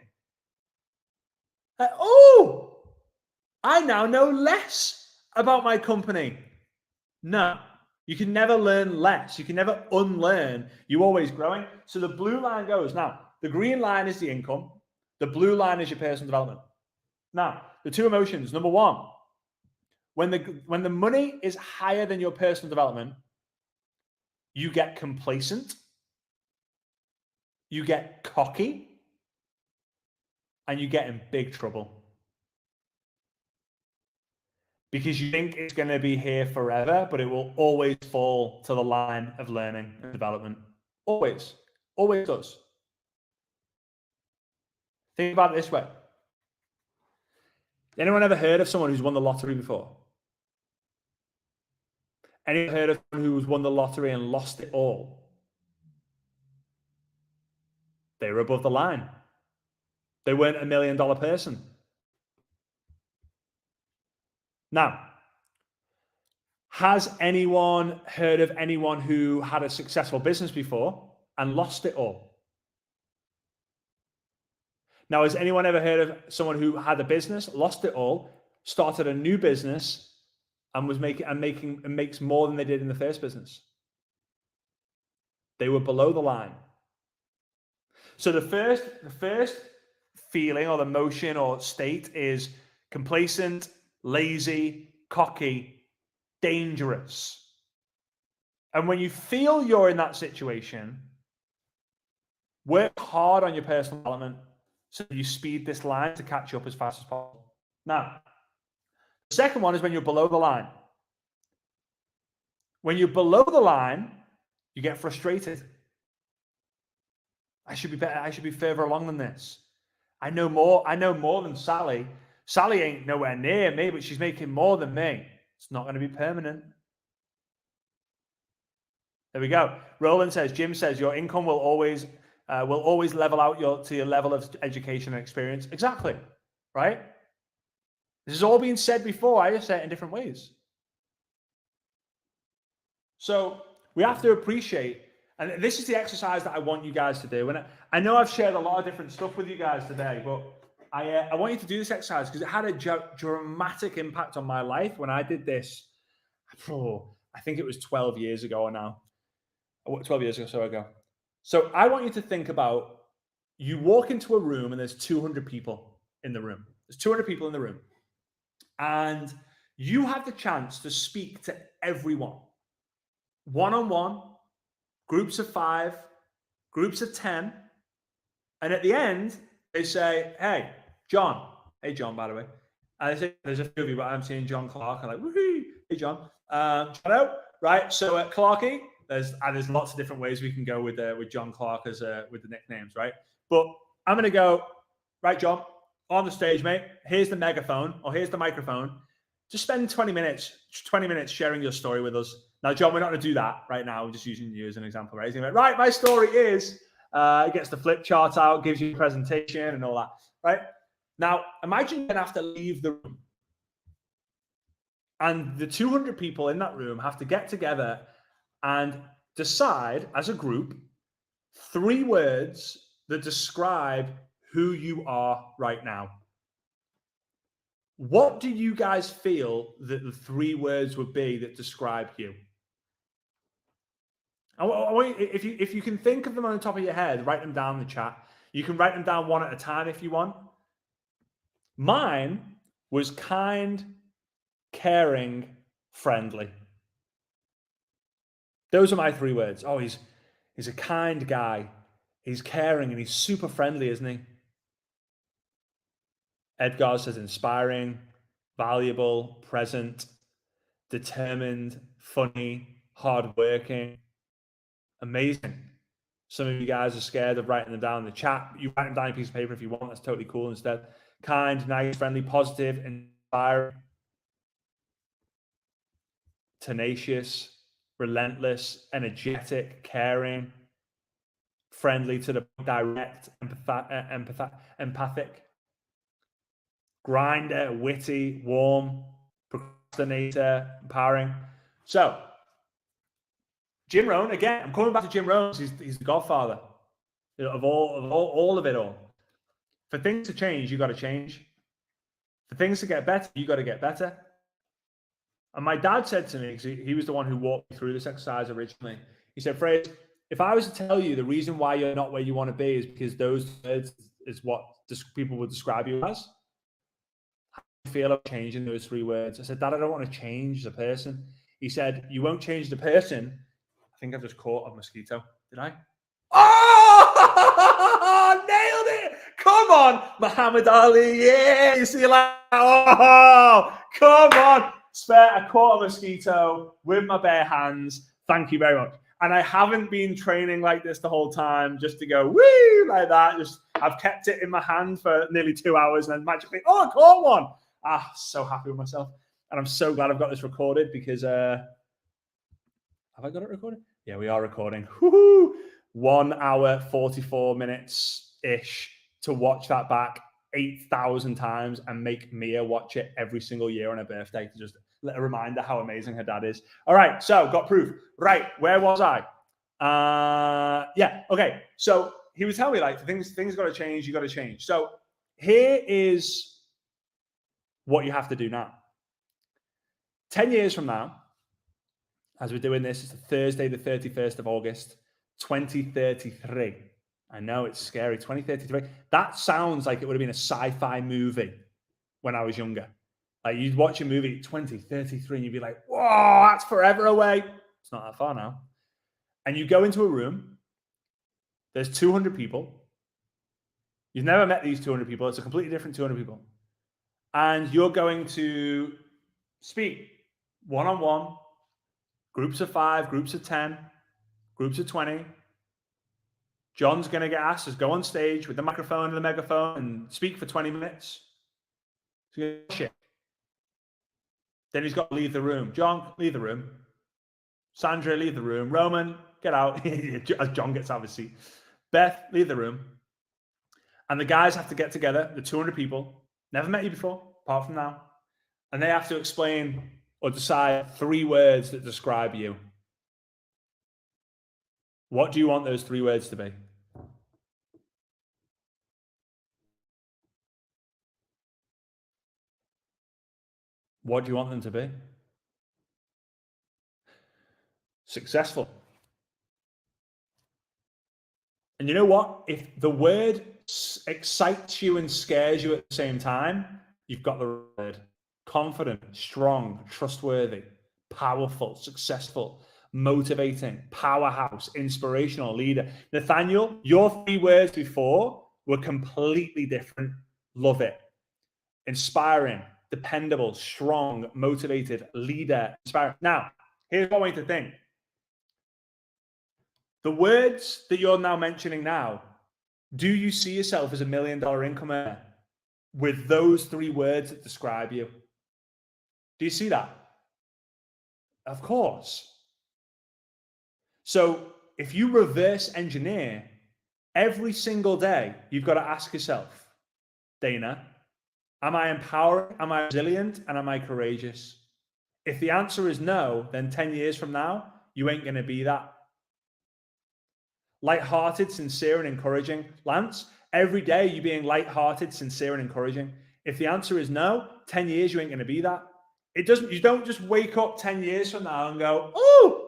Oh, I now know less about my company. No, you can never learn less. You can never unlearn. You're always growing. So the blue line goes. Now, the green line is the income. The blue line is your personal development. Now, the 2 emotions. Number 1, when the money is higher than your personal development, you get complacent, you get cocky, and you get in big trouble. Because you think it's going to be here forever, but it will always fall to the line of learning and development. Always. Always does. Think about it this way. Anyone ever heard of someone who's won the lottery before? Anyone heard of someone who's won the lottery and lost it all? They were above the line. They weren't $1 million person. Now, has anyone heard of anyone who had a successful business before and lost it all? Now, has anyone ever heard of someone who had a business, lost it all, started a new business, and makes more than they did in the first business. They were below the line. So the first feeling or the emotion or state is complacent, lazy, cocky, dangerous. And when you feel you're in that situation, work hard on your personal development so you speed this line to catch up as fast as possible. Now, the second one is when you're below the line. When you're below the line, you get frustrated. I should be better. I should be further along than this. I know more than Sally. Sally ain't nowhere near me, but she's making more than me. It's not going to be permanent. There we go. Roland says, Jim says, your income will always level out to your level of education and experience. Exactly. Right? This has all been said before. I just say it in different ways. So we have to appreciate, and this is the exercise that I want you guys to do. And I know I've shared a lot of different stuff with you guys today, but I want you to do this exercise because it had a dramatic impact on my life when I did this. I think it was 12 years ago now. 12 years or so ago. So I want you to think about, you walk into a room and there's 200 people in the room. There's 200 people in the room. And you have the chance to speak to everyone. One-on-one, groups of 5, groups of 10. And at the end, they say, hey, John. Hey, John, by the way. And they say, there's a few of you, but I'm seeing John Clark. I'm like, woohoo, hey, John. Shout out. Right, so Clarky, there's lots of different ways we can go with John Clark as with the nicknames, right? But I'm going to go, right, John, on the stage, mate. Here's the megaphone, or here's the microphone. Just spend 20 minutes sharing your story with us. Now, John, we're not going to do that right now. We're just using you as an example, right? Like, right, my story is, it gets the flip chart out, gives you a presentation and all that, right? Now, imagine you're going to have to leave the room. And the 200 people in that room have to get together and decide as a group 3 words that describe who you are right now. What do you guys feel that the 3 words would be that describe you? If you can think of them on the top of your head, write them down in the chat. You can write them down one at a time if you want. Mine was kind, caring, friendly. Those are my 3 words. Oh, he's a kind guy. He's caring and he's super friendly, isn't he? Edgar says inspiring, valuable, present, determined, funny, hardworking, amazing. Some of you guys are scared of writing them down in the chat. You write them down on a piece of paper if you want. That's totally cool instead. Kind, nice, friendly, positive, inspiring, tenacious, relentless, energetic, caring, friendly to the direct, empathic, grinder, witty, warm, procrastinator, empowering. So, Jim Rohn, again, I'm coming back to Jim Rohn. He's the godfather of all of it all. For things to change, you got to change. For things to get better, you got to get better. And my dad said to me, because he was the one who walked me through this exercise originally, he said, Fraser, if I was to tell you the reason why you're not where you want to be is because those words is what people would describe you as, how do you feel about changing those 3 words? I said, Dad, I don't want to change the person. He said, you won't change the person. I think I've just caught a mosquito. Did I? Oh, nailed it. Come on, Muhammad Ali. Yeah, you see, like, oh, come on. I caught a mosquito with my bare hands. Thank you very much. And I haven't been training like this the whole time just to go, woo, like that. I've kept it in my hand for nearly 2 hours and then magically, oh, I caught one. So happy with myself. And I'm so glad I've got this recorded because, have I got it recorded? Yeah, we are recording. Woo-hoo! 1 hour, 44 minutes-ish to watch that back 8,000 times and make Mia watch it every single year on her birthday to just let a reminder how amazing her dad is. All right, so got proof. Right, where was I? Yeah, okay. So he was telling me, like, things got to change, you got to change. So here is what you have to do now. 10 years from now, as we're doing this, it's Thursday, the 31st of August, 2033. I know it's scary, 2033. That sounds like it would have been a sci-fi movie when I was younger. Like you'd watch a movie 2033 and you'd be like, whoa, that's forever away. It's not that far now. And you go into a room, there's 200 people. You've never met these 200 people. It's a completely different 200 people. And you're going to speak one-on-one, groups of 5, groups of 10, groups of 20. John's going to get asked to go on stage with the microphone and the megaphone and speak for 20 minutes. Shit. Then he's got to leave the room. John, leave the room. Sandra, leave the room. Roman, get out. As John gets out of his seat. Beth, leave the room. And the guys have to get together, the 200 people, never met you before, apart from now. And they have to explain or decide 3 words that describe you. What do you want those 3 words to be? What do you want them to be? Successful. And you know what? If the word excites you and scares you at the same time, you've got the word. Confident, strong, trustworthy, powerful, successful, motivating, powerhouse, inspirational, leader. Nathaniel, your 3 words before were completely different. Love it. Inspiring, dependable, strong, motivated, leader, inspiring. Now, here's what I want you to think. The words that you're now mentioning now, do you see yourself as $1 million income earner with those 3 words that describe you? Do you see that? Of course. So if you reverse engineer every single day, you've got to ask yourself, Dana, am I empowering? Am I resilient? And am I courageous? If the answer is no, then 10 years from now, you ain't going to be that. Light-hearted, sincere, and encouraging. Lance, every day you being light-hearted, sincere, and encouraging. If the answer is no, 10 years you ain't going to be that. You don't just wake up 10 years from now and go, oh,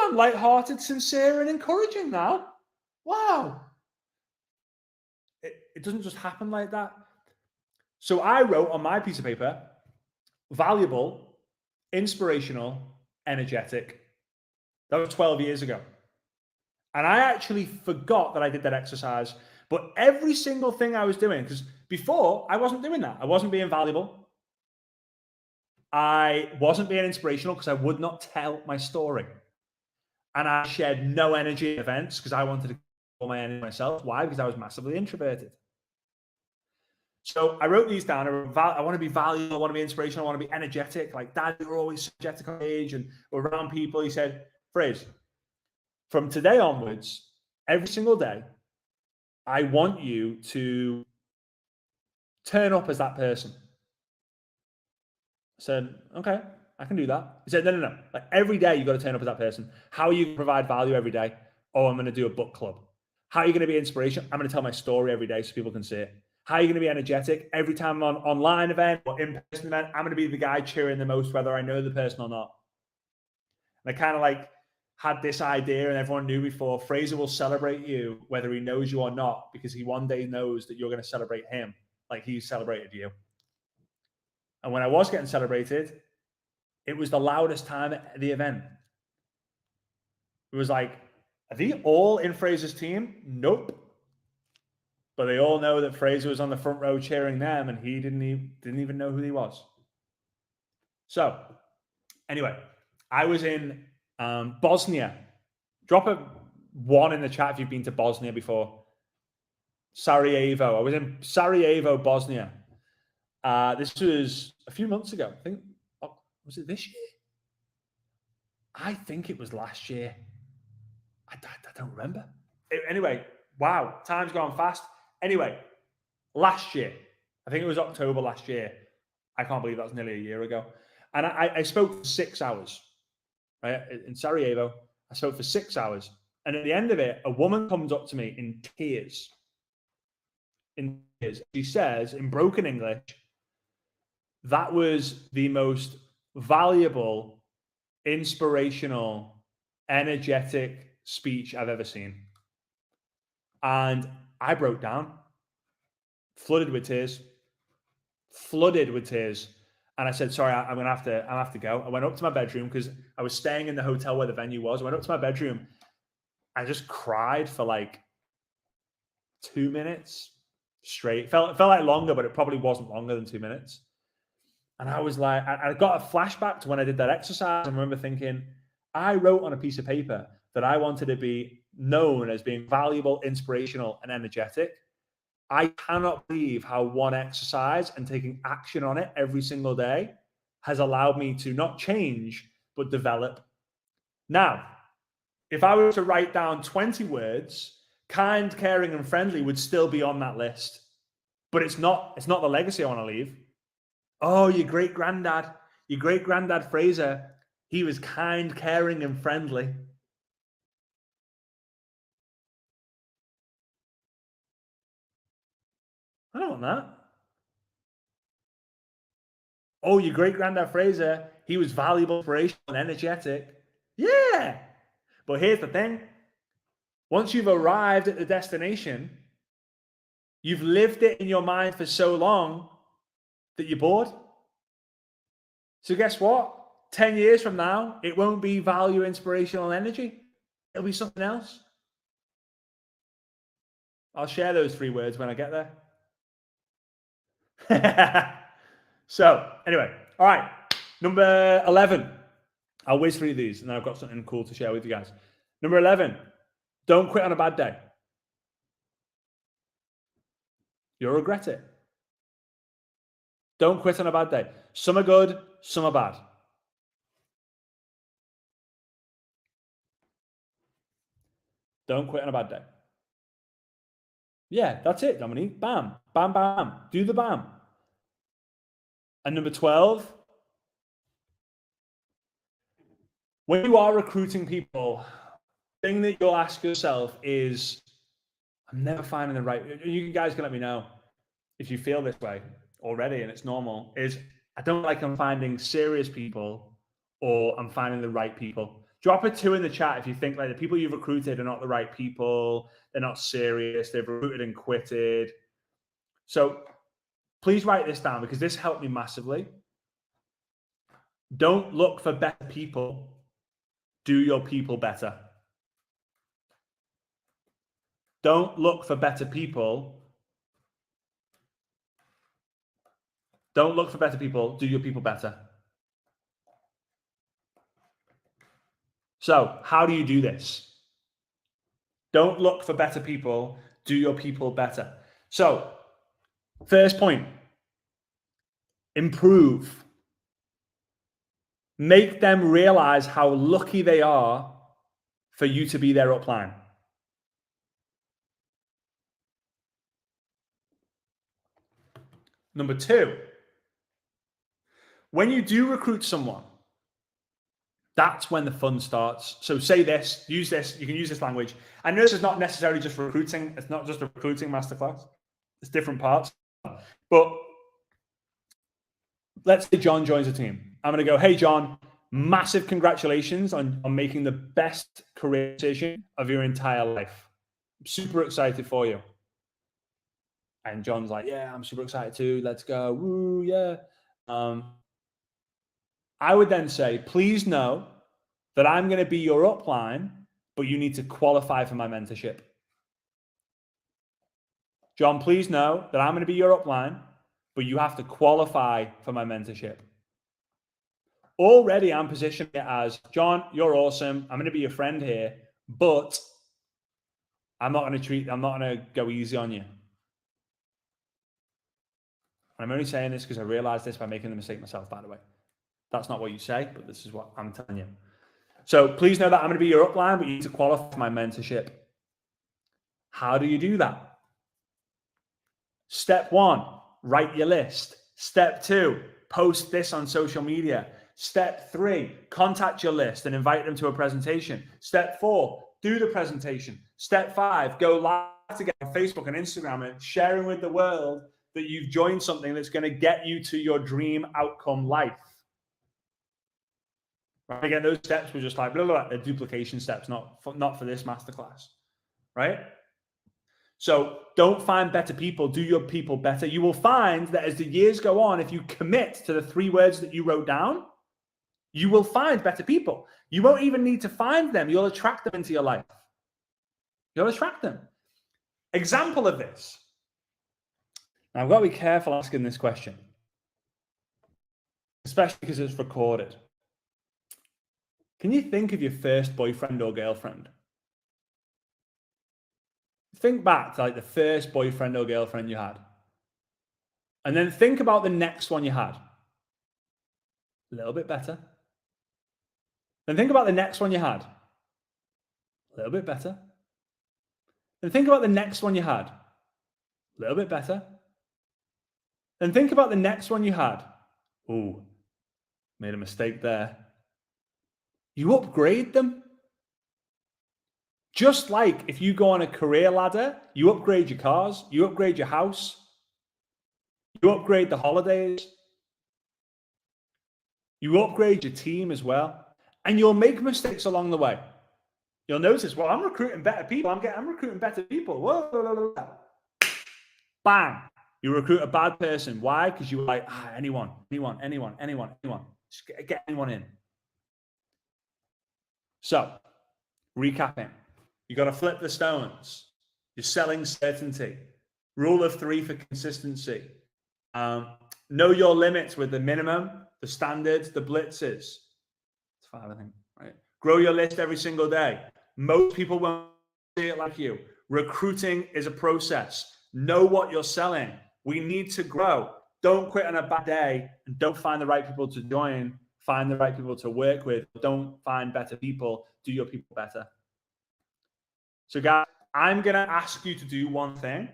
I'm light-hearted, sincere, and encouraging now. Wow. It doesn't just happen like that. So I wrote on my piece of paper, valuable, inspirational, energetic. That was 12 years ago. And I actually forgot that I did that exercise. But every single thing I was doing, because before I wasn't doing that. I wasn't being valuable. I wasn't being inspirational because I would not tell my story. And I shared no energy at events because I wanted to control my energy myself. Why? Because I was massively introverted. So I wrote these down. I want to be valuable. I want to be inspirational. I want to be energetic. Like, Dad, you're always energetic on stage and around people. He said, Fraser, from today onwards, every single day, I want you to turn up as that person. I said, okay, I can do that. He said, no. Like every day you got to turn up as that person. How are you going to provide value every day? Oh, I'm going to do a book club. How are you going to be inspiration? I'm going to tell my story every day so people can see it. How are you going to be energetic? Every time I'm on an online event or in-person event, I'm going to be the guy cheering the most, whether I know the person or not. And I kind of like had this idea, and everyone knew before, Fraser will celebrate you whether he knows you or not, because he one day knows that you're going to celebrate him like he celebrated you. And when I was getting celebrated, it was the loudest time at the event. It was like, are they all in Fraser's team? Nope. But they all know that Fraser was on the front row cheering them, and he didn't even know who he was. So anyway, I was in Bosnia. Drop a 1 in the chat if you've been to Bosnia before. Sarajevo. I was in Sarajevo, Bosnia. This was a few months ago. I think, was it this year? I think it was last year. I don't remember. Anyway, wow, time's gone fast. Anyway, last year, I think it was October last year. I can't believe that was nearly a year ago. And I spoke for 6 hours, right? In Sarajevo, I spoke for 6 hours. And at the end of it, a woman comes up to me in tears. She says, in broken English, that was the most valuable, inspirational, energetic speech I've ever seen. And I broke down, flooded with tears. And I said, sorry, I'm gonna have to go. I went up to my bedroom because I was staying in the hotel where the venue was. I went up to my bedroom. I just cried for like 2 minutes straight. It felt like longer, but it probably wasn't longer than 2 minutes. And I was like, I got a flashback to when I did that exercise. I remember thinking, I wrote on a piece of paper that I wanted to be known as being valuable, inspirational, and energetic. I cannot believe how one exercise and taking action on it every single day has allowed me to not change, but develop. Now, if I were to write down 20 words, kind, caring, and friendly would still be on that list. But it's not the legacy I want to leave. Oh, your great granddad Fraser, he was kind, caring, and friendly. I don't want that. Oh, your great granddad Fraser, he was valuable, inspirational, and energetic. Yeah. But here's the thing. Once you've arrived at the destination, you've lived it in your mind for so long that you're bored. So guess what? 10 years from now, it won't be value, inspirational, energy. It'll be something else. I'll share those 3 words when I get there. So anyway, all right. Number 11. I'll whiz through these and then I've got something cool to share with you guys. Number 11, don't quit on a bad day. You'll regret it. Don't quit on a bad day. Some are good, some are bad. Don't quit on a bad day. Yeah, that's it, Dominique. Bam, bam, bam. Do the bam. And number 12, when you are recruiting people, the thing that you'll ask yourself is, I'm never finding the right, you guys can let me know if you feel this way already and it's normal, is I don't like I'm finding serious people or I'm finding the right people. Drop a 2 in the chat if you think like the people you've recruited are not the right people, they're not serious, they've recruited and quitted. So please write this down because this helped me massively. Don't look for better people. Do your people better. Don't look for better people. Don't look for better people. Do your people better. So how do you do this? Don't look for better people. Do your people better. So first point, improve. Make them realize how lucky they are for you to be their upline. Number 2, when you do recruit someone, that's when the fun starts. So say this, use this, you can use this language. I know this is not necessarily just recruiting. It's not just a recruiting masterclass. It's different parts. But let's say John joins the team. I'm going to go, hey, John, massive congratulations on making the best career decision of your entire life. I'm super excited for you. And John's like, yeah, I'm super excited too. Let's go. Woo, yeah. I would then say, please know that I'm going to be your upline, but you need to qualify for my mentorship. John, please know that I'm going to be your upline, but you have to qualify for my mentorship. Already I'm positioning it as, John, you're awesome. I'm going to be your friend here, but I'm not going to go easy on you. I'm only saying this because I realized this by making the mistake myself, by the way. That's not what you say, but this is what I'm telling you. So please know that I'm going to be your upline, but you need to qualify for my mentorship. How do you do that? Step 1, write your list. Step 2, post this on social media. Step 3, contact your list and invite them to a presentation. Step 4, do the presentation. Step 5, go live together on Facebook and Instagram and sharing with the world that you've joined something that's going to get you to your dream outcome life. Again, those steps were just like blah, blah, blah, the duplication steps, not for this masterclass, right? So don't find better people, do your people better. You will find that as the years go on, if you commit to the 3 words that you wrote down, you will find better people. You won't even need to find them. You'll attract them into your life. You'll attract them. Example of this. Now, I've got to be careful asking this question, especially because it's recorded. Can you think of your first boyfriend or girlfriend? Think back to like the first boyfriend or girlfriend you had. And then think about the next one you had. A little bit better. Then think about the next one you had. A little bit better. Then think about the next one you had. A little bit better. Then think about the next one you had. Ooh, made a mistake there. You upgrade them. Just like if you go on a career ladder, you upgrade your cars, you upgrade your house, you upgrade the holidays, you upgrade your team as well, and you'll make mistakes along the way. You'll notice, well, I'm recruiting better people. I'm recruiting better people. Whoa. Bang. You recruit a bad person. Why? Because you were like, anyone. Just get anyone in. So, recapping. You got to flip the stones. You're selling certainty. Rule of 3 for consistency. Know your limits with the minimum, the standards, the blitzes. It's 5, I think. Right. Grow your list every single day. Most people won't see it like you. Recruiting is a process. Know what you're selling. We need to grow. Don't quit on a bad day and don't find the right people to join. Find the right people to work with. Don't find better people. Do your people better. So guys, I'm going to ask you to do one thing.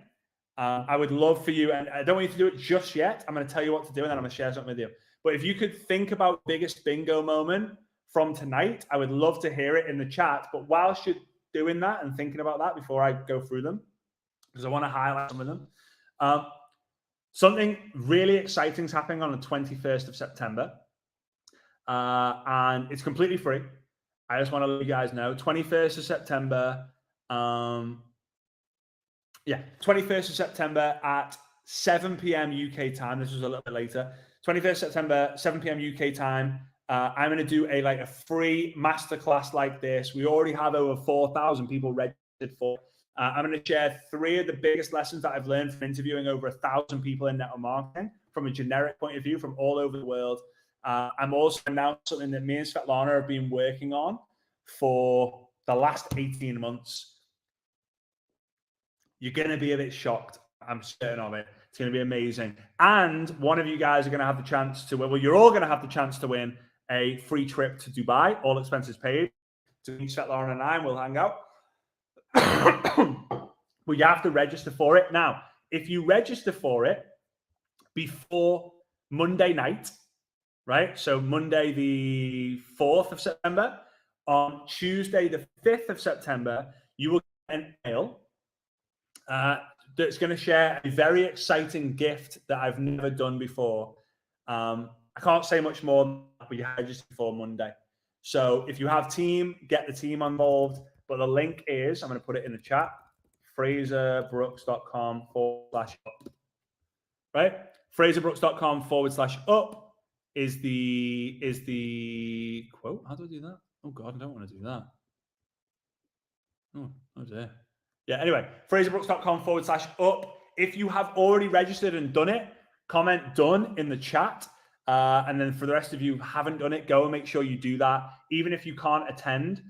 I would love for you, and I don't want you to do it just yet. I'm going to tell you what to do, and then I'm going to share something with you. But if you could think about biggest bingo moment from tonight, I would love to hear it in the chat. But whilst you're doing that and thinking about that before I go through them, because I want to highlight some of them, something really exciting is happening on the 21st of September. And it's completely free. I just want to let you guys know, 21st of September, 21st of September at 7 p.m. UK time. This was a little bit later. 21st September, 7 p.m. UK time. I'm going to do a free masterclass like this. We already have over 4,000 people registered for. I'm going to share 3 of the biggest lessons that I've learned from interviewing over 1,000 people in network marketing from a generic point of view from all over the world. I'm also announcing something that me and Svetlana have been working on for the last 18 months. You're going to be a bit shocked. I'm certain of it. It's going to be amazing. And one of you guys are going to have the chance to win. Well, you're all going to have the chance to win a free trip to Dubai, all expenses paid. To meet Svetlana and I, and we'll hang out. But you have to register for it. Now, if you register for it before Monday night, right? So Monday the 4th of September, on Tuesday the 5th of September, you will get an email that's going to share a very exciting gift that I've never done before. I can't say much more, but you register for Monday. So if you have team, get the team involved. But the link is, I'm going to put it in the chat, fraserbrooks.com/up. Right? fraserbrooks.com/up is the quote. How do I do that? Oh God, I don't want to do that. Oh dear. Yeah, anyway, fraserbrooks.com/up. If you have already registered and done it, comment done in the chat. And then for the rest of you who haven't done it, go and make sure you do that. Even if you can't attend,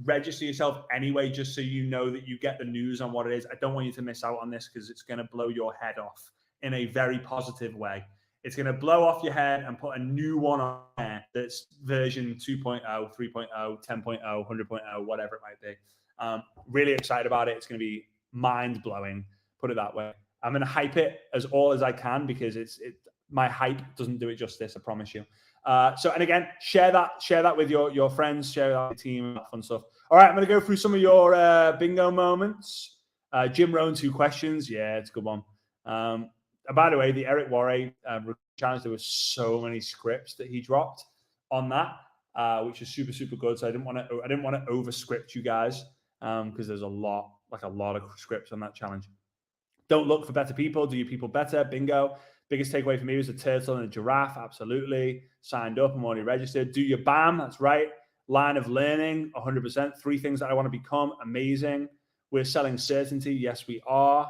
register yourself anyway, just so you know that you get the news on what it is. I don't want you to miss out on this because it's going to blow your head off in a very positive way. It's going to blow off your head and put a new one on there that's version 2.0, 3.0, 10.0, 100.0, whatever it might be. Really excited about it. It's going to be mind-blowing, put it that way. I'm going to hype it as all as I can because my hype doesn't do it justice, I promise you. And again, share that with your friends, share that with the team, that fun stuff. All right, I'm going to go through some of your bingo moments. Jim Rohn, 2 questions. Yeah, it's a good one. By the way, the Eric Worre challenge, there were so many scripts that he dropped on that. which is super, super good. So I didn't want to overscript you guys because there's a lot of scripts on that challenge. Don't look for better people. Do your people better. Bingo. Biggest takeaway for me was a turtle and a giraffe. Absolutely. Signed up. I'm already registered. Do your BAM. That's right. Line of learning. 100%. 3 things that I want to become. Amazing. We're selling certainty. Yes, we are.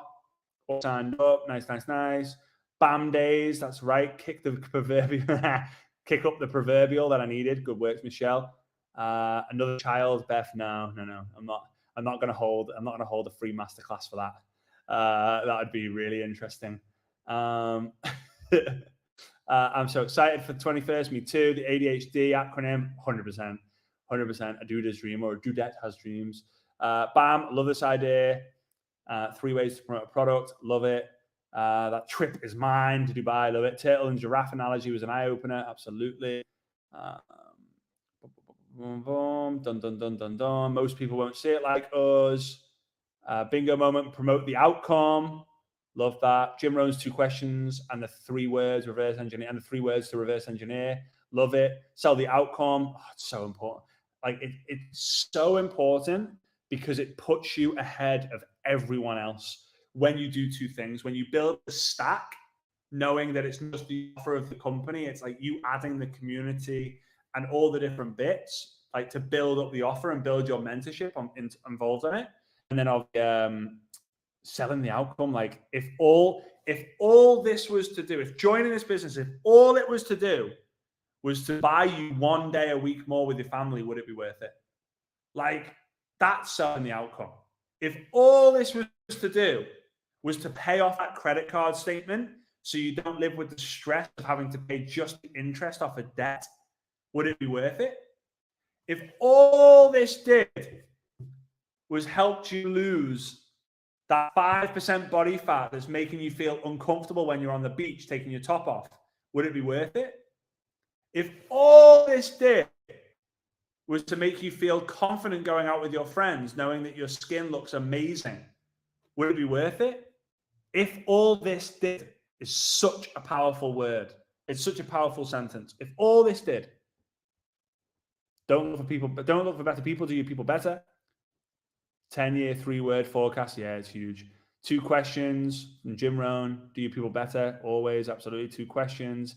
All signed up. Nice, nice, nice. BAM days. That's right. Kick the proverbial. Kick up the proverbial that I needed. Good work, Michelle. Another child. Beth. No. I'm not going to hold a free masterclass for that. That would be really interesting. I'm so excited for the 21st. Me too. The ADHD acronym, 100%. 100%. A dude has dream, or a dudette has dreams. BAM, love this idea. 3 ways to promote a product, love it. That trip is mine to Dubai, love it. Turtle and giraffe analogy was an eye-opener, absolutely. Boom, dun, dun, dun, dun, dun. Most people won't see it like us. Bingo moment, promote the outcome. Love that. Jim Rohn's 2 questions and the 3 words reverse engineer, and the 3 words to reverse engineer. Love it. Sell the outcome. Oh, it's so important. Like it's so important because it puts you ahead of everyone else when you do 2 things. When you build a stack, knowing that it's not just the offer of the company, it's like you adding the community and all the different bits, like to build up the offer and build your mentorship involved in it. And then selling the outcome. Like if all this was to do, if joining this business, if all it was to do was to buy you 1 day a week more with your family, would it be worth it? Like that's selling the outcome. If all this was to do was to pay off that credit card statement so you don't live with the stress of having to pay just the interest off a debt, would it be worth it? If all this did was helped you lose that 5% body fat that's making you feel uncomfortable when you're on the beach taking your top off, would it be worth it? If all this did was to make you feel confident going out with your friends, knowing that your skin looks amazing, would it be worth it? If all this did is such a powerful word. It's such a powerful sentence. If all this did, don't look for better people, do your people better. 10-year, 3-word forecast. Yeah, it's huge. 2 questions from Jim Rohn. Do your people better? Always, absolutely. 2 questions.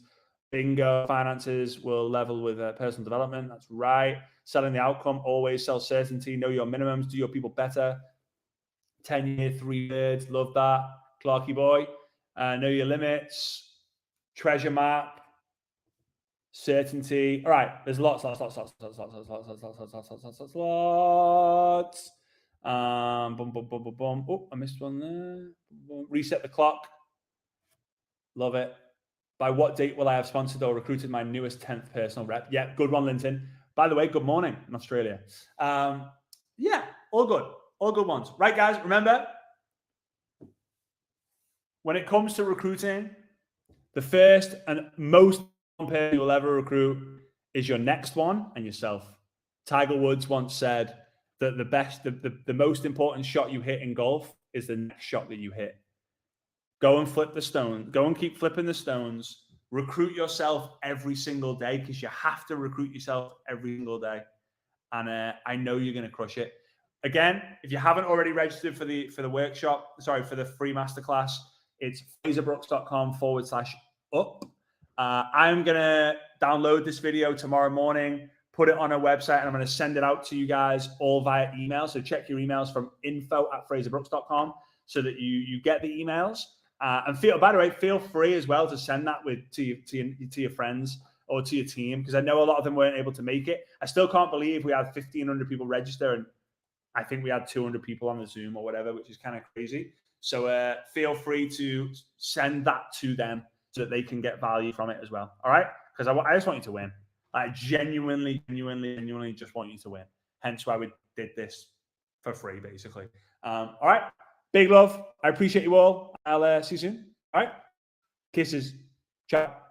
Bingo. Finances will level with personal development. That's right. Selling the outcome. Always sell certainty. Know your minimums. Do your people better? 10-year, 3 words. Love that. Clarky boy. Know your limits. Treasure map. Certainty. All right. There's lots. Boom, boom, boom, boom, boom. Oh, I missed one there. Boom. Reset the clock. Love it. By what date will I have sponsored or recruited my newest 10th personal rep? Yeah, good one, Linton. By the way, good morning in Australia. Yeah, all good. All good ones. Right, guys, remember, when it comes to recruiting, the first and most person you will ever recruit is your next one and yourself. Tiger Woods once said that the most important shot you hit in golf is the next shot that you hit. Go and flip the stone. Go and keep flipping the stones. Recruit yourself every single day because you have to recruit yourself every single day. And I know you're going to crush it. Again, if you haven't already registered for the workshop, for the free masterclass, it's fraserbrooks.com/up. I'm going to download this video tomorrow morning, put it on a website, and I'm going to send it out to you guys all via email. So check your emails from info@fraserbrooks.com so that you get the emails. And by the way, feel free as well to send that to your friends or to your team, because I know a lot of them weren't able to make it. I still can't believe we had 1,500 people register, and I think we had 200 people on the Zoom or whatever, which is kind of crazy. So feel free to send that to them so that they can get value from it as well. All right? Because I just want you to win. I genuinely just want you to win. Hence why we did this for free, basically. All right? Big love. I appreciate you all. I'll see you soon. All right? Kisses. Ciao.